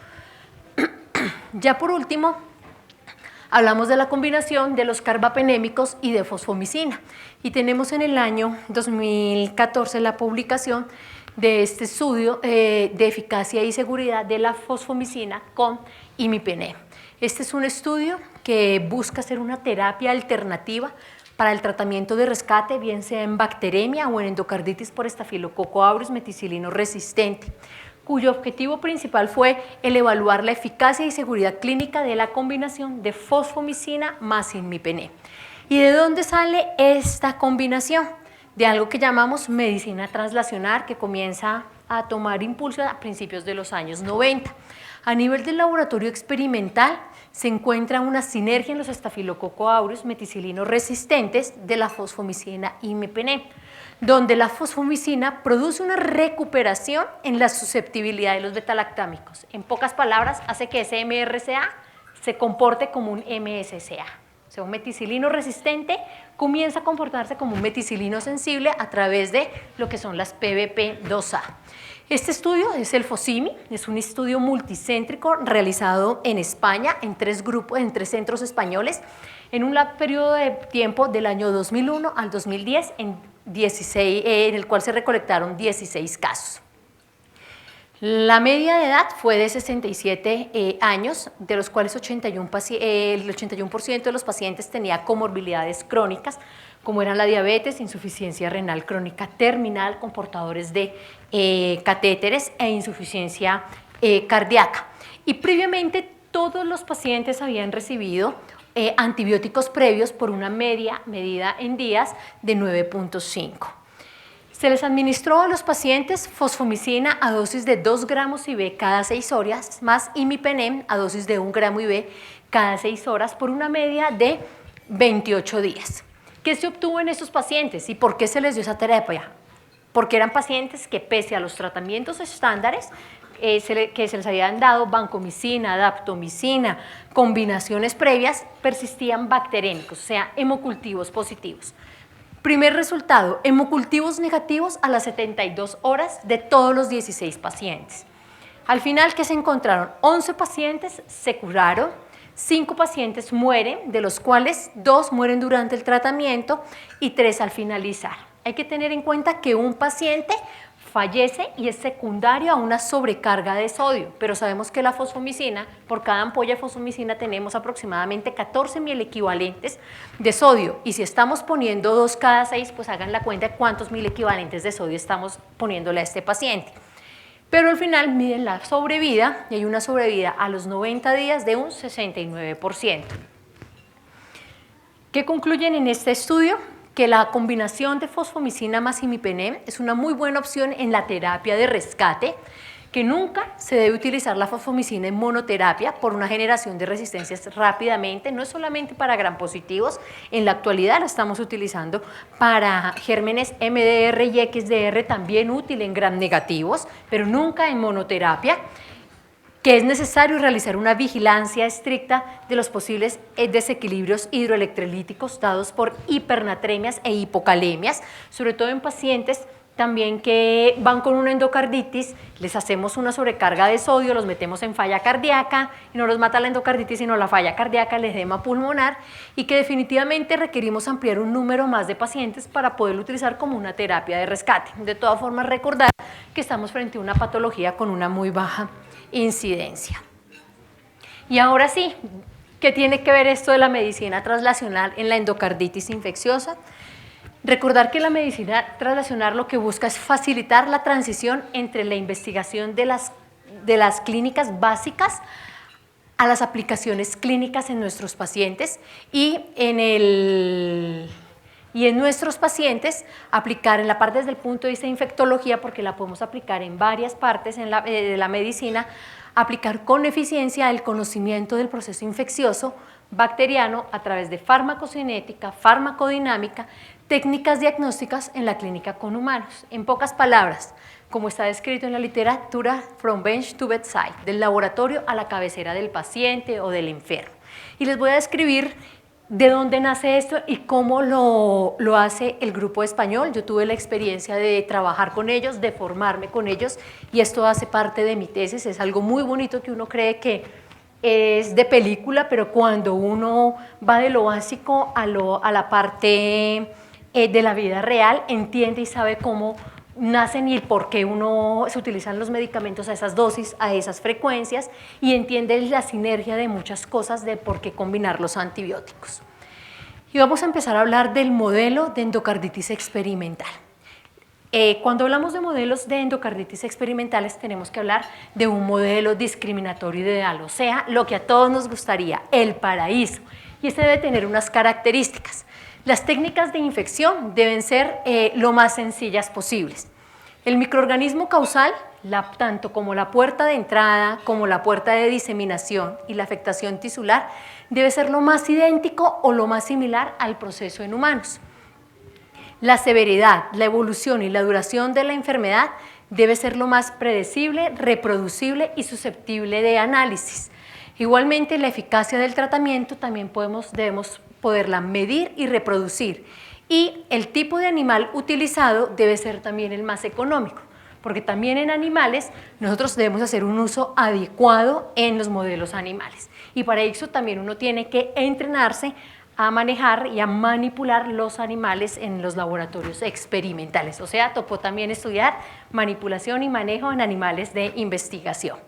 Speaker 1: Ya por último, hablamos de la combinación de los carbapenémicos y de fosfomicina y tenemos en el año 2014 la publicación de este estudio de eficacia y seguridad de la fosfomicina con imipenem. Este es un estudio que busca hacer una terapia alternativa para el tratamiento de rescate, bien sea en bacteremia o en endocarditis por Staphylococcus aureus meticilino resistente, cuyo objetivo principal fue el evaluar la eficacia y seguridad clínica de la combinación de fosfomicina más imipenem. ¿Y de dónde sale esta combinación? De algo que llamamos medicina translacional, que comienza a tomar impulso a principios de los años 90. A nivel del laboratorio experimental se encuentra una sinergia en los Staphylococcus aureus meticilino resistentes de la fosfomicina y imipenem, donde la fosfomicina produce una recuperación en la susceptibilidad de los betalactámicos. En pocas palabras, hace que ese MRCA se comporte como un MSCA. O sea, un meticilino resistente comienza a comportarse como un meticilino sensible a través de lo que son las PBP2A. Este estudio es el FOSIMI, es un estudio multicéntrico realizado en España en 3 centros españoles en un periodo de tiempo del año 2001 al 2010 en el cual se recolectaron 16 casos. La media de edad fue de 67 años, de los cuales el 81% de los pacientes tenía comorbilidades crónicas, como eran la diabetes, insuficiencia renal crónica terminal con portadores de catéteres e insuficiencia cardíaca. Y previamente todos los pacientes habían recibido antibióticos previos por una media medida en días de 9.5. Se les administró a los pacientes fosfomicina a dosis de 2 gramos IV cada 6 horas, más imipenem a dosis de 1 gramo IV cada 6 horas por una media de 28 días. ¿Qué se obtuvo en estos pacientes y por qué se les dio esa terapia? Porque eran pacientes que pese a los tratamientos estándares que se les habían dado vancomicina, daptomicina, combinaciones previas, persistían bacterémicos, o sea, hemocultivos positivos. Primer resultado, hemocultivos negativos a las 72 horas de todos los 16 pacientes. Al final, ¿qué se encontraron? 11 pacientes se curaron, 5 pacientes mueren, de los cuales 2 mueren durante el tratamiento y 3 al finalizar. Hay que tener en cuenta que un paciente fallece y es secundario a una sobrecarga de sodio, pero sabemos que la fosfomicina, por cada ampolla de fosfomicina tenemos aproximadamente 14.000 equivalentes de sodio, y si estamos poniendo 2 cada 6, pues hagan la cuenta de cuántos mil equivalentes de sodio estamos poniéndole a este paciente. Pero al final miden la sobrevida, y hay una sobrevida a los 90 días de un 69%. ¿Qué concluyen en este estudio? Que la combinación de fosfomicina más imipenem es una muy buena opción en la terapia de rescate, que nunca se debe utilizar la fosfomicina en monoterapia por una generación de resistencias rápidamente, no es solamente para gram positivos, en la actualidad la estamos utilizando para gérmenes MDR y XDR, también útil en gram negativos, pero nunca en monoterapia, que es necesario realizar una vigilancia estricta de los posibles desequilibrios hidroelectrolíticos dados por hipernatremias e hipocalemias, sobre todo en pacientes también que van con una endocarditis, les hacemos una sobrecarga de sodio, los metemos en falla cardíaca y no los mata la endocarditis sino la falla cardíaca, el edema pulmonar, y que definitivamente requerimos ampliar un número más de pacientes para poderlo utilizar como una terapia de rescate. De todas formas, recordar que estamos frente a una patología con una muy baja incidencia. Y ahora sí, ¿qué tiene que ver esto de la medicina translacional en la endocarditis infecciosa? Recordar que la medicina translacional lo que busca es facilitar la transición entre la investigación de las clínicas básicas a las aplicaciones clínicas en nuestros pacientes y en nuestros pacientes aplicar en la parte desde el punto de vista de infectología, porque la podemos aplicar en varias partes de la medicina, aplicar con eficiencia el conocimiento del proceso infeccioso bacteriano a través de farmacocinética, farmacodinámica, técnicas diagnósticas en la clínica con humanos. En pocas palabras, como está descrito en la literatura, from bench to bedside, del laboratorio a la cabecera del paciente o del enfermo. Y les voy a describir de dónde nace esto y cómo lo hace el grupo español. Yo tuve la experiencia de trabajar con ellos, de formarme con ellos, y esto hace parte de mi tesis. Es algo muy bonito que uno cree que es de película, pero cuando uno va de lo básico a la parte de la vida real, entiende y sabe cómo nacen y por qué se utilizan los medicamentos a esas dosis, a esas frecuencias, y entiende la sinergia de muchas cosas de por qué combinar los antibióticos. Y vamos a empezar a hablar del modelo de endocarditis experimental. Cuando hablamos de modelos de endocarditis experimentales tenemos que hablar de un modelo discriminatorio ideal, o sea, lo que a todos nos gustaría, el paraíso, y este debe tener unas características. Las técnicas de infección deben ser lo más sencillas posibles. El microorganismo causal, tanto como la puerta de entrada, como la puerta de diseminación y la afectación tisular, debe ser lo más idéntico o lo más similar al proceso en humanos. La severidad, la evolución y la duración de la enfermedad debe ser lo más predecible, reproducible y susceptible de análisis. Igualmente, la eficacia del tratamiento también debemos poderla medir y reproducir. Y el tipo de animal utilizado debe ser también el más económico, porque también en animales nosotros debemos hacer un uso adecuado en los modelos animales. Y para eso también uno tiene que entrenarse a manejar y a manipular los animales en los laboratorios experimentales. O sea, tocó también estudiar manipulación y manejo en animales de investigación.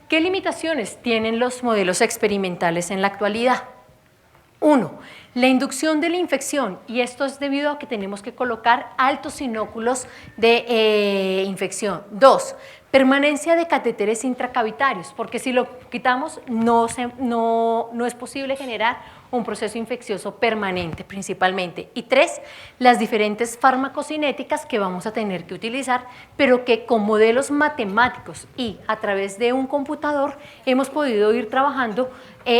Speaker 1: ¿Qué limitaciones tienen los modelos experimentales en la actualidad? 1. La inducción de la infección, y esto es debido a que tenemos que colocar altos inóculos de infección. 2. Permanencia de catéteres intracavitarios, porque si lo quitamos no es posible generar un proceso infeccioso permanente principalmente. Y 3, las diferentes farmacocinéticas que vamos a tener que utilizar, pero que con modelos matemáticos y a través de un computador hemos podido ir trabajando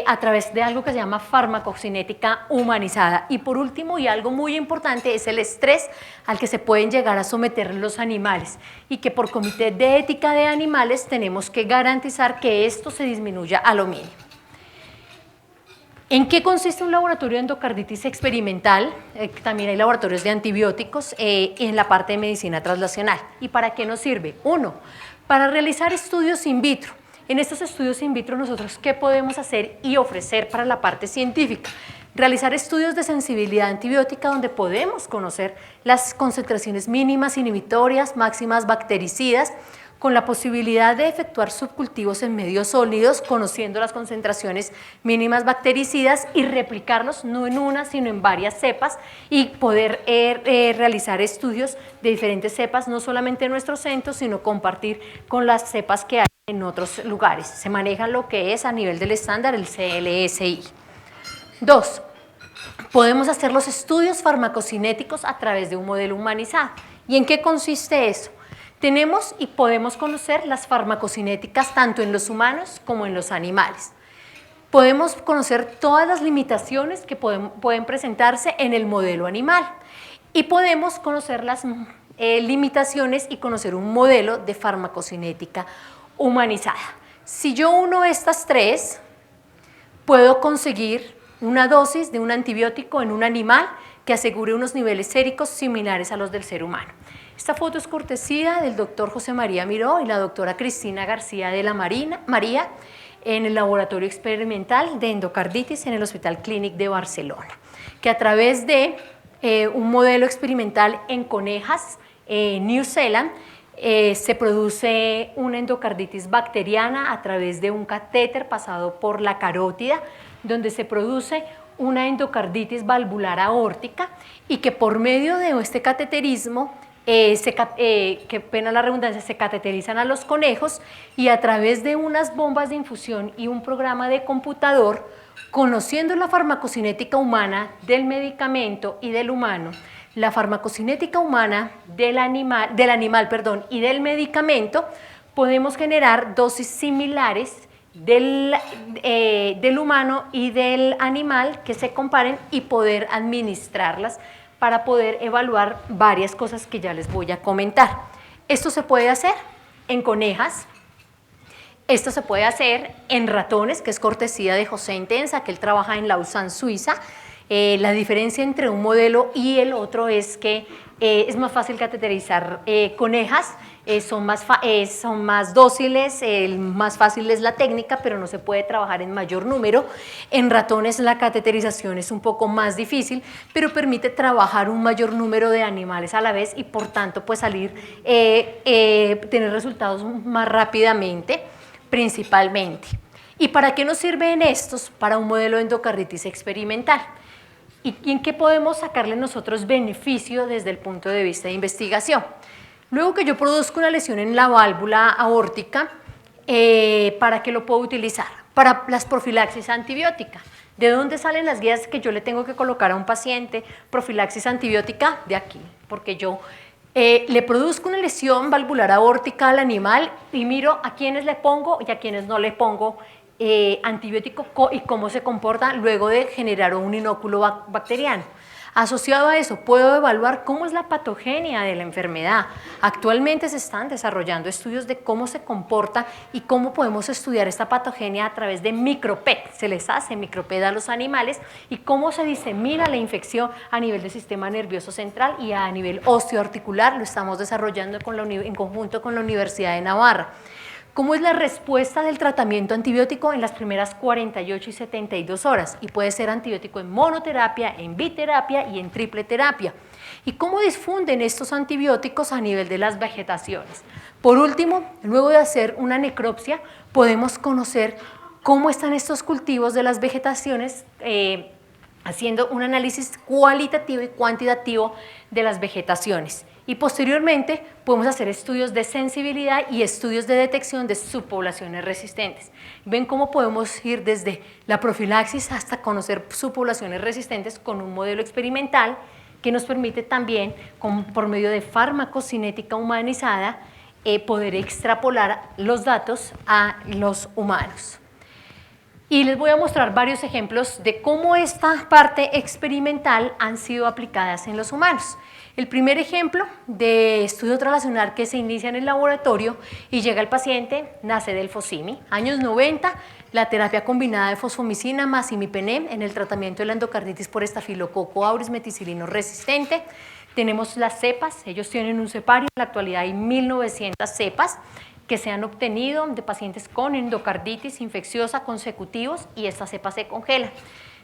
Speaker 1: a través de algo que se llama farmacocinética humanizada. Y por último, y algo muy importante, es el estrés al que se pueden llegar a someter los animales, y que por comité de ética de animales tenemos que garantizar que esto se disminuya a lo mínimo. ¿En qué consiste un laboratorio de endocarditis experimental? También hay laboratorios de antibióticos en la parte de medicina translacional. ¿Y para qué nos sirve? 1, para realizar estudios in vitro. En estos estudios in vitro nosotros, ¿qué podemos hacer y ofrecer para la parte científica? Realizar estudios de sensibilidad antibiótica donde podemos conocer las concentraciones mínimas inhibitorias, máximas bactericidas, con la posibilidad de efectuar subcultivos en medios sólidos, conociendo las concentraciones mínimas bactericidas y replicarlos no en una, sino en varias cepas y poder realizar estudios de diferentes cepas, no solamente en nuestro centro, sino compartir con las cepas que hay en otros lugares. Se maneja lo que es a nivel del estándar el CLSI. 2. Podemos hacer los estudios farmacocinéticos a través de un modelo humanizado. ¿Y en qué consiste eso? Tenemos y podemos conocer las farmacocinéticas tanto en los humanos como en los animales. Podemos conocer todas las limitaciones que pueden presentarse en el modelo animal y podemos conocer las limitaciones y conocer un modelo de farmacocinética humanizada. Si yo uno estas tres, puedo conseguir una dosis de un antibiótico en un animal que asegure unos niveles séricos similares a los del ser humano. Esta foto es cortesía del doctor José María Miró y la doctora Cristina García de la María en el laboratorio experimental de endocarditis en el Hospital Clínic de Barcelona, que a través de un modelo experimental en conejas en New Zealand se produce una endocarditis bacteriana a través de un catéter pasado por la carótida, donde se produce una endocarditis valvular aórtica y que por medio de este cateterismo qué pena la redundancia, se cateterizan a los conejos y a través de unas bombas de infusión y un programa de computador, conociendo la farmacocinética humana del medicamento y del humano, la farmacocinética humana del animal y del medicamento, podemos generar dosis similares del humano y del animal que se comparen y poder administrarlas para poder evaluar varias cosas que ya les voy a comentar. Esto se puede hacer en conejas, esto se puede hacer en ratones, que es cortesía de José Intensa, que él trabaja en Lausanne, Suiza. La diferencia entre un modelo y el otro es que es más fácil cateterizar conejas, son más dóciles, más fácil es la técnica, pero no se puede trabajar en mayor número. En ratones la cateterización es un poco más difícil, pero permite trabajar un mayor número de animales a la vez y por tanto pues tener resultados más rápidamente, principalmente. ¿Y para qué nos sirven estos? Para un modelo de endocarditis experimental. ¿Y en qué podemos sacarle nosotros beneficio desde el punto de vista de investigación? Luego que yo produzco una lesión en la válvula aórtica, ¿para qué lo puedo utilizar? Para las profilaxis antibiótica. ¿De dónde salen las guías que yo le tengo que colocar a un paciente profilaxis antibiótica? De aquí, porque yo le produzco una lesión valvular aórtica al animal y miro a quiénes le pongo y a quiénes no le pongo antibiótico y cómo se comporta luego de generar un inóculo bacteriano. Asociado a eso, puedo evaluar cómo es la patogenia de la enfermedad. Actualmente se están desarrollando estudios de cómo se comporta y cómo podemos estudiar esta patogenia a través de microPET. Se les hace microPET a los animales y cómo se disemina la infección a nivel del sistema nervioso central y a nivel osteoarticular. Lo estamos desarrollando en conjunto con la Universidad de Navarra. ¿Cómo es la respuesta del tratamiento antibiótico en las primeras 48 y 72 horas? Y puede ser antibiótico en monoterapia, en biterapia y en triple terapia. ¿Y cómo difunden estos antibióticos a nivel de las vegetaciones? Por último, luego de hacer una necropsia, podemos conocer cómo están estos cultivos de las vegetaciones, haciendo un análisis cualitativo y cuantitativo de las vegetaciones. Y posteriormente podemos hacer estudios de sensibilidad y estudios de detección de subpoblaciones resistentes. Ven cómo podemos ir desde la profilaxis hasta conocer subpoblaciones resistentes con un modelo experimental que nos permite también, por medio de farmacocinética humanizada, poder extrapolar los datos a los humanos. Y les voy a mostrar varios ejemplos de cómo esta parte experimental han sido aplicadas en los humanos. El primer ejemplo de estudio translacional que se inicia en el laboratorio y llega al paciente, nace del FOSIMI. Años 90, la terapia combinada de fosfomicina más imipenem en el tratamiento de la endocarditis por estafilococo aureus meticilino resistente. Tenemos las cepas, ellos tienen un cepario, en la actualidad hay 1900 cepas. que se han obtenido de pacientes con endocarditis infecciosa consecutivos y esta cepa se congela.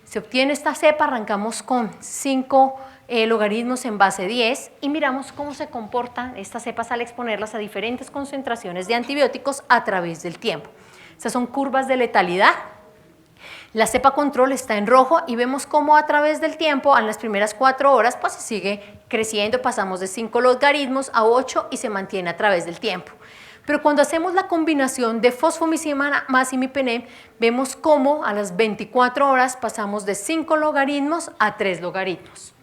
Speaker 1: Se obtiene esta cepa, arrancamos con 5 logaritmos en base 10 y miramos cómo se comportan estas cepas al exponerlas a diferentes concentraciones de antibióticos a través del tiempo. Estas son curvas de letalidad. La cepa control está en rojo y vemos cómo a través del tiempo, en las primeras 4 horas, pues se sigue creciendo, pasamos de 5 logaritmos a 8 y se mantiene a través del tiempo. Pero cuando hacemos la combinación de fosfomicina más imipenem, vemos cómo a las 24 horas pasamos de 5 logaritmos a 3 logaritmos.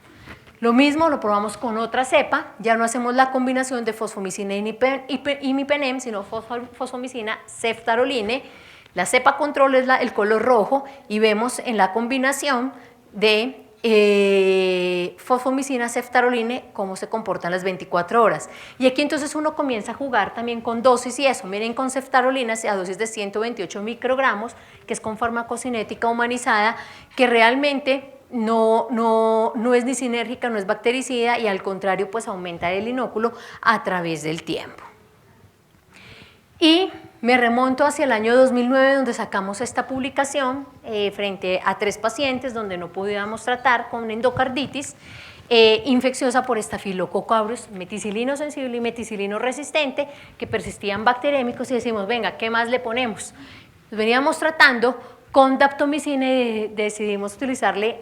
Speaker 1: Lo mismo lo probamos con otra cepa, ya no hacemos la combinación de fosfomicina y imipenem, sino fosfomicina ceftaroline. La cepa control es el color rojo y vemos en la combinación de fosfomicina ceftaroline cómo se comportan las 24 horas. Y aquí entonces uno comienza a jugar también con dosis y eso. Miren, con ceftarolina a dosis de 128 microgramos, que es con farmacocinética humanizada, que realmente no es ni sinérgica, no es bactericida y al contrario pues aumenta el inóculo a través del tiempo. Y me remonto hacia el año 2009 donde sacamos esta publicación frente a 3 pacientes donde no podíamos tratar con endocarditis infecciosa por Staphylococcus aureus meticilino sensible y meticilino resistente que persistían bacterémicos y decimos, venga, ¿qué más le ponemos? Veníamos tratando con daptomicina y decidimos utilizarle,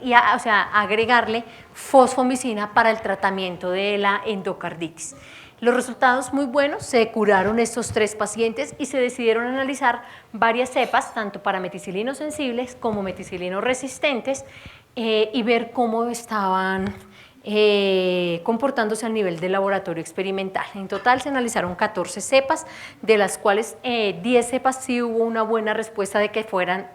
Speaker 1: agregarle fosfomicina para el tratamiento de la endocarditis. Los resultados muy buenos, se curaron estos 3 pacientes y se decidieron analizar varias cepas, tanto para meticilinos sensibles como meticilinos resistentes, y ver cómo estaban comportándose a nivel de laboratorio experimental. En total se analizaron 14 cepas, de las cuales 10 cepas sí hubo una buena respuesta de que fueran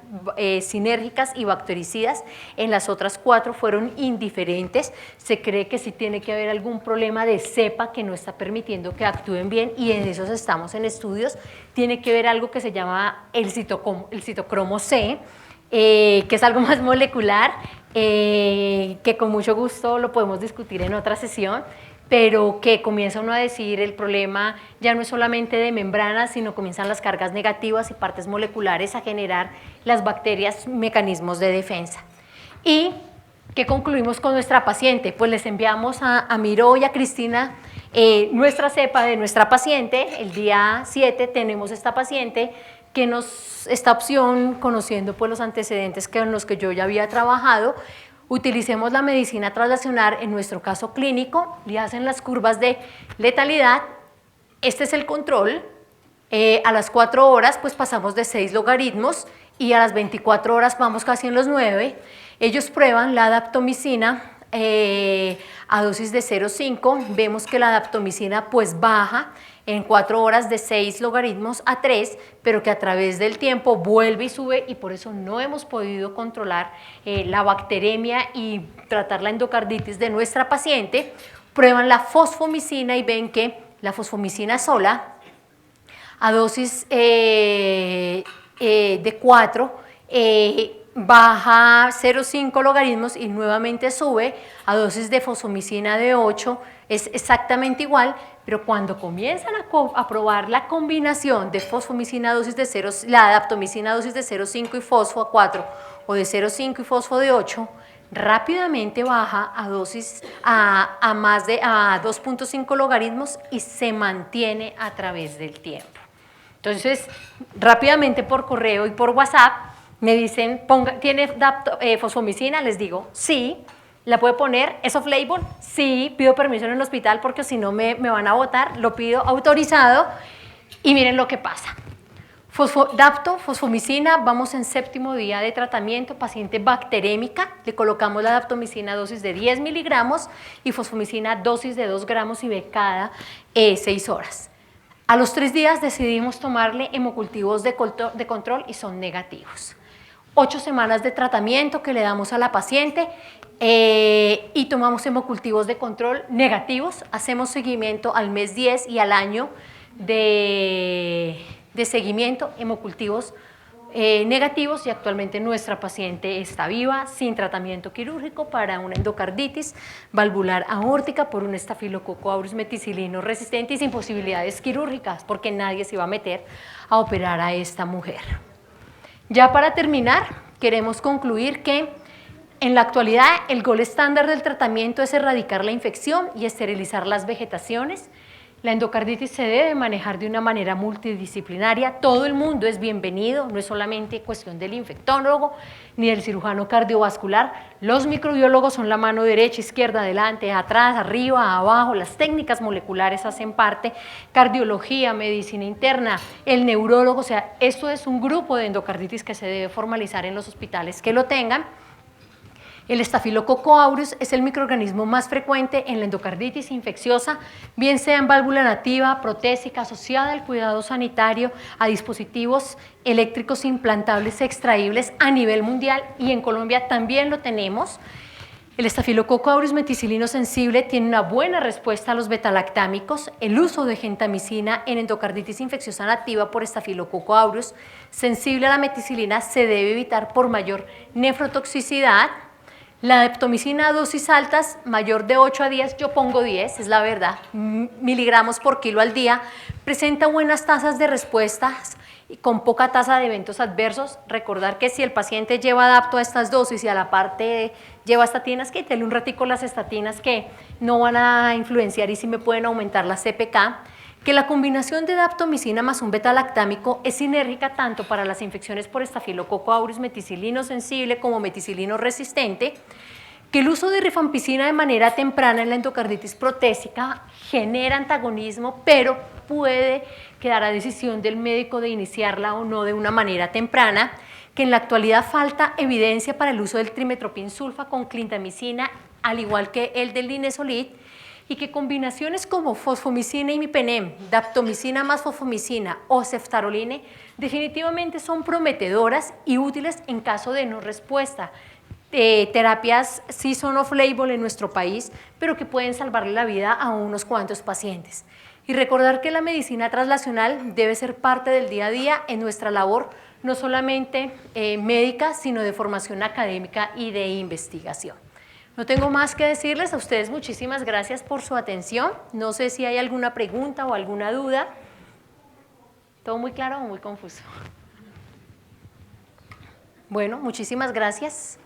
Speaker 1: sinérgicas y bactericidas, en las otras 4 fueron indiferentes. Se cree que sí tiene que haber algún problema de cepa que no está permitiendo que actúen bien y en esos estamos en estudios. Tiene que ver algo que se llama el citocromo C, que es algo más molecular, que con mucho gusto lo podemos discutir en otra sesión, pero que comienza uno a decir el problema ya no es solamente de membranas, sino comienzan las cargas negativas y partes moleculares a generar las bacterias mecanismos de defensa. ¿Y qué concluimos con nuestra paciente? Pues les enviamos a Miró y a Cristina nuestra cepa de nuestra paciente. El día 7 tenemos esta paciente que esta opción, conociendo pues los antecedentes en los que yo ya había trabajado, utilicemos la medicina translacional en nuestro caso clínico, le hacen las curvas de letalidad, este es el control, a las 4 horas pues pasamos de 6 logaritmos y a las 24 horas vamos casi en los 9, ellos prueban la daptomicina a dosis de 0,5, vemos que la daptomicina pues baja en 4 horas de 6 logaritmos a 3, pero que a través del tiempo vuelve y sube y por eso no hemos podido controlar la bacteremia y tratar la endocarditis de nuestra paciente. Prueban la fosfomicina y ven que la fosfomicina sola a dosis de 4 baja 0,5 logaritmos y nuevamente sube a dosis de fosfomicina de 8, es exactamente igual, pero cuando comienzan a probar la combinación de fosfomicina a dosis de 0, la daptomicina a dosis de 0,5 y fosfo a 4 o de 0,5 y fosfo de 8, rápidamente baja a dosis a 2,5 logaritmos y se mantiene a través del tiempo. Entonces, rápidamente por correo y por WhatsApp me dicen, ¿tiene fosfomicina? Les digo, sí. ¿La puede poner? ¿Es off-label? Sí, pido permiso en el hospital porque si no me van a botar, lo pido autorizado y miren lo que pasa. Fosfomicina, vamos en 7º día de tratamiento, paciente bacterémica, le colocamos la daptomicina dosis de 10 miligramos y fosfomicina dosis de 2 gramos IV cada 6 horas. A los 3 días decidimos tomarle hemocultivos de control y son negativos. 8 semanas de tratamiento que le damos a la paciente y tomamos hemocultivos de control negativos, hacemos seguimiento al mes 10 y al año de seguimiento, hemocultivos negativos y actualmente nuestra paciente está viva sin tratamiento quirúrgico para una endocarditis valvular aórtica por un estafilococo aureus meticilino resistente y sin posibilidades quirúrgicas porque nadie se iba a meter a operar a esta mujer. Ya para terminar, queremos concluir que en la actualidad el gol estándar del tratamiento es erradicar la infección y esterilizar las vegetaciones. La endocarditis se debe manejar de una manera multidisciplinaria, todo el mundo es bienvenido, no es solamente cuestión del infectólogo ni del cirujano cardiovascular, los microbiólogos son la mano derecha, izquierda, adelante, atrás, arriba, abajo, las técnicas moleculares hacen parte, cardiología, medicina interna, el neurólogo, o sea, esto es un grupo de endocarditis que se debe formalizar en los hospitales que lo tengan. El estafilococo aureus es el microorganismo más frecuente en la endocarditis infecciosa, bien sea en válvula nativa, protésica, asociada al cuidado sanitario, a dispositivos eléctricos implantables extraíbles a nivel mundial y en Colombia también lo tenemos. El estafilococo aureus meticilino sensible tiene una buena respuesta a los betalactámicos. El uso de gentamicina en endocarditis infecciosa nativa por estafilococo aureus sensible a la meticilina se debe evitar por mayor nefrotoxicidad. La daptomicina a dosis altas, mayor de 8 a 10, yo pongo 10, es la verdad, miligramos por kilo al día, presenta buenas tasas de respuestas y con poca tasa de eventos adversos. Recordar que si el paciente lleva adapto a estas dosis y a la parte lleva estatinas, que quítele un ratico las estatinas que no van a influenciar y sí me pueden aumentar la CPK. Que la combinación de daptomicina más un betalactámico es sinérgica tanto para las infecciones por estafilococo aureus meticilino sensible como meticilino resistente, que el uso de rifampicina de manera temprana en la endocarditis protésica genera antagonismo, pero puede quedar a decisión del médico de iniciarla o no de una manera temprana, que en la actualidad falta evidencia para el uso del trimetoprim sulfa con clindamicina, al igual que el del linezolid, y que combinaciones como fosfomicina y imipenem, daptomicina más fosfomicina o ceftaroline definitivamente son prometedoras y útiles en caso de no respuesta. Terapias sí son off-label en nuestro país, pero que pueden salvarle la vida a unos cuantos pacientes. Y recordar que la medicina translacional debe ser parte del día a día en nuestra labor, no solamente médica, sino de formación académica y de investigación. No tengo más que decirles. A ustedes muchísimas gracias por su atención. No sé si hay alguna pregunta o alguna duda. ¿Todo muy claro o muy confuso? Bueno, muchísimas gracias.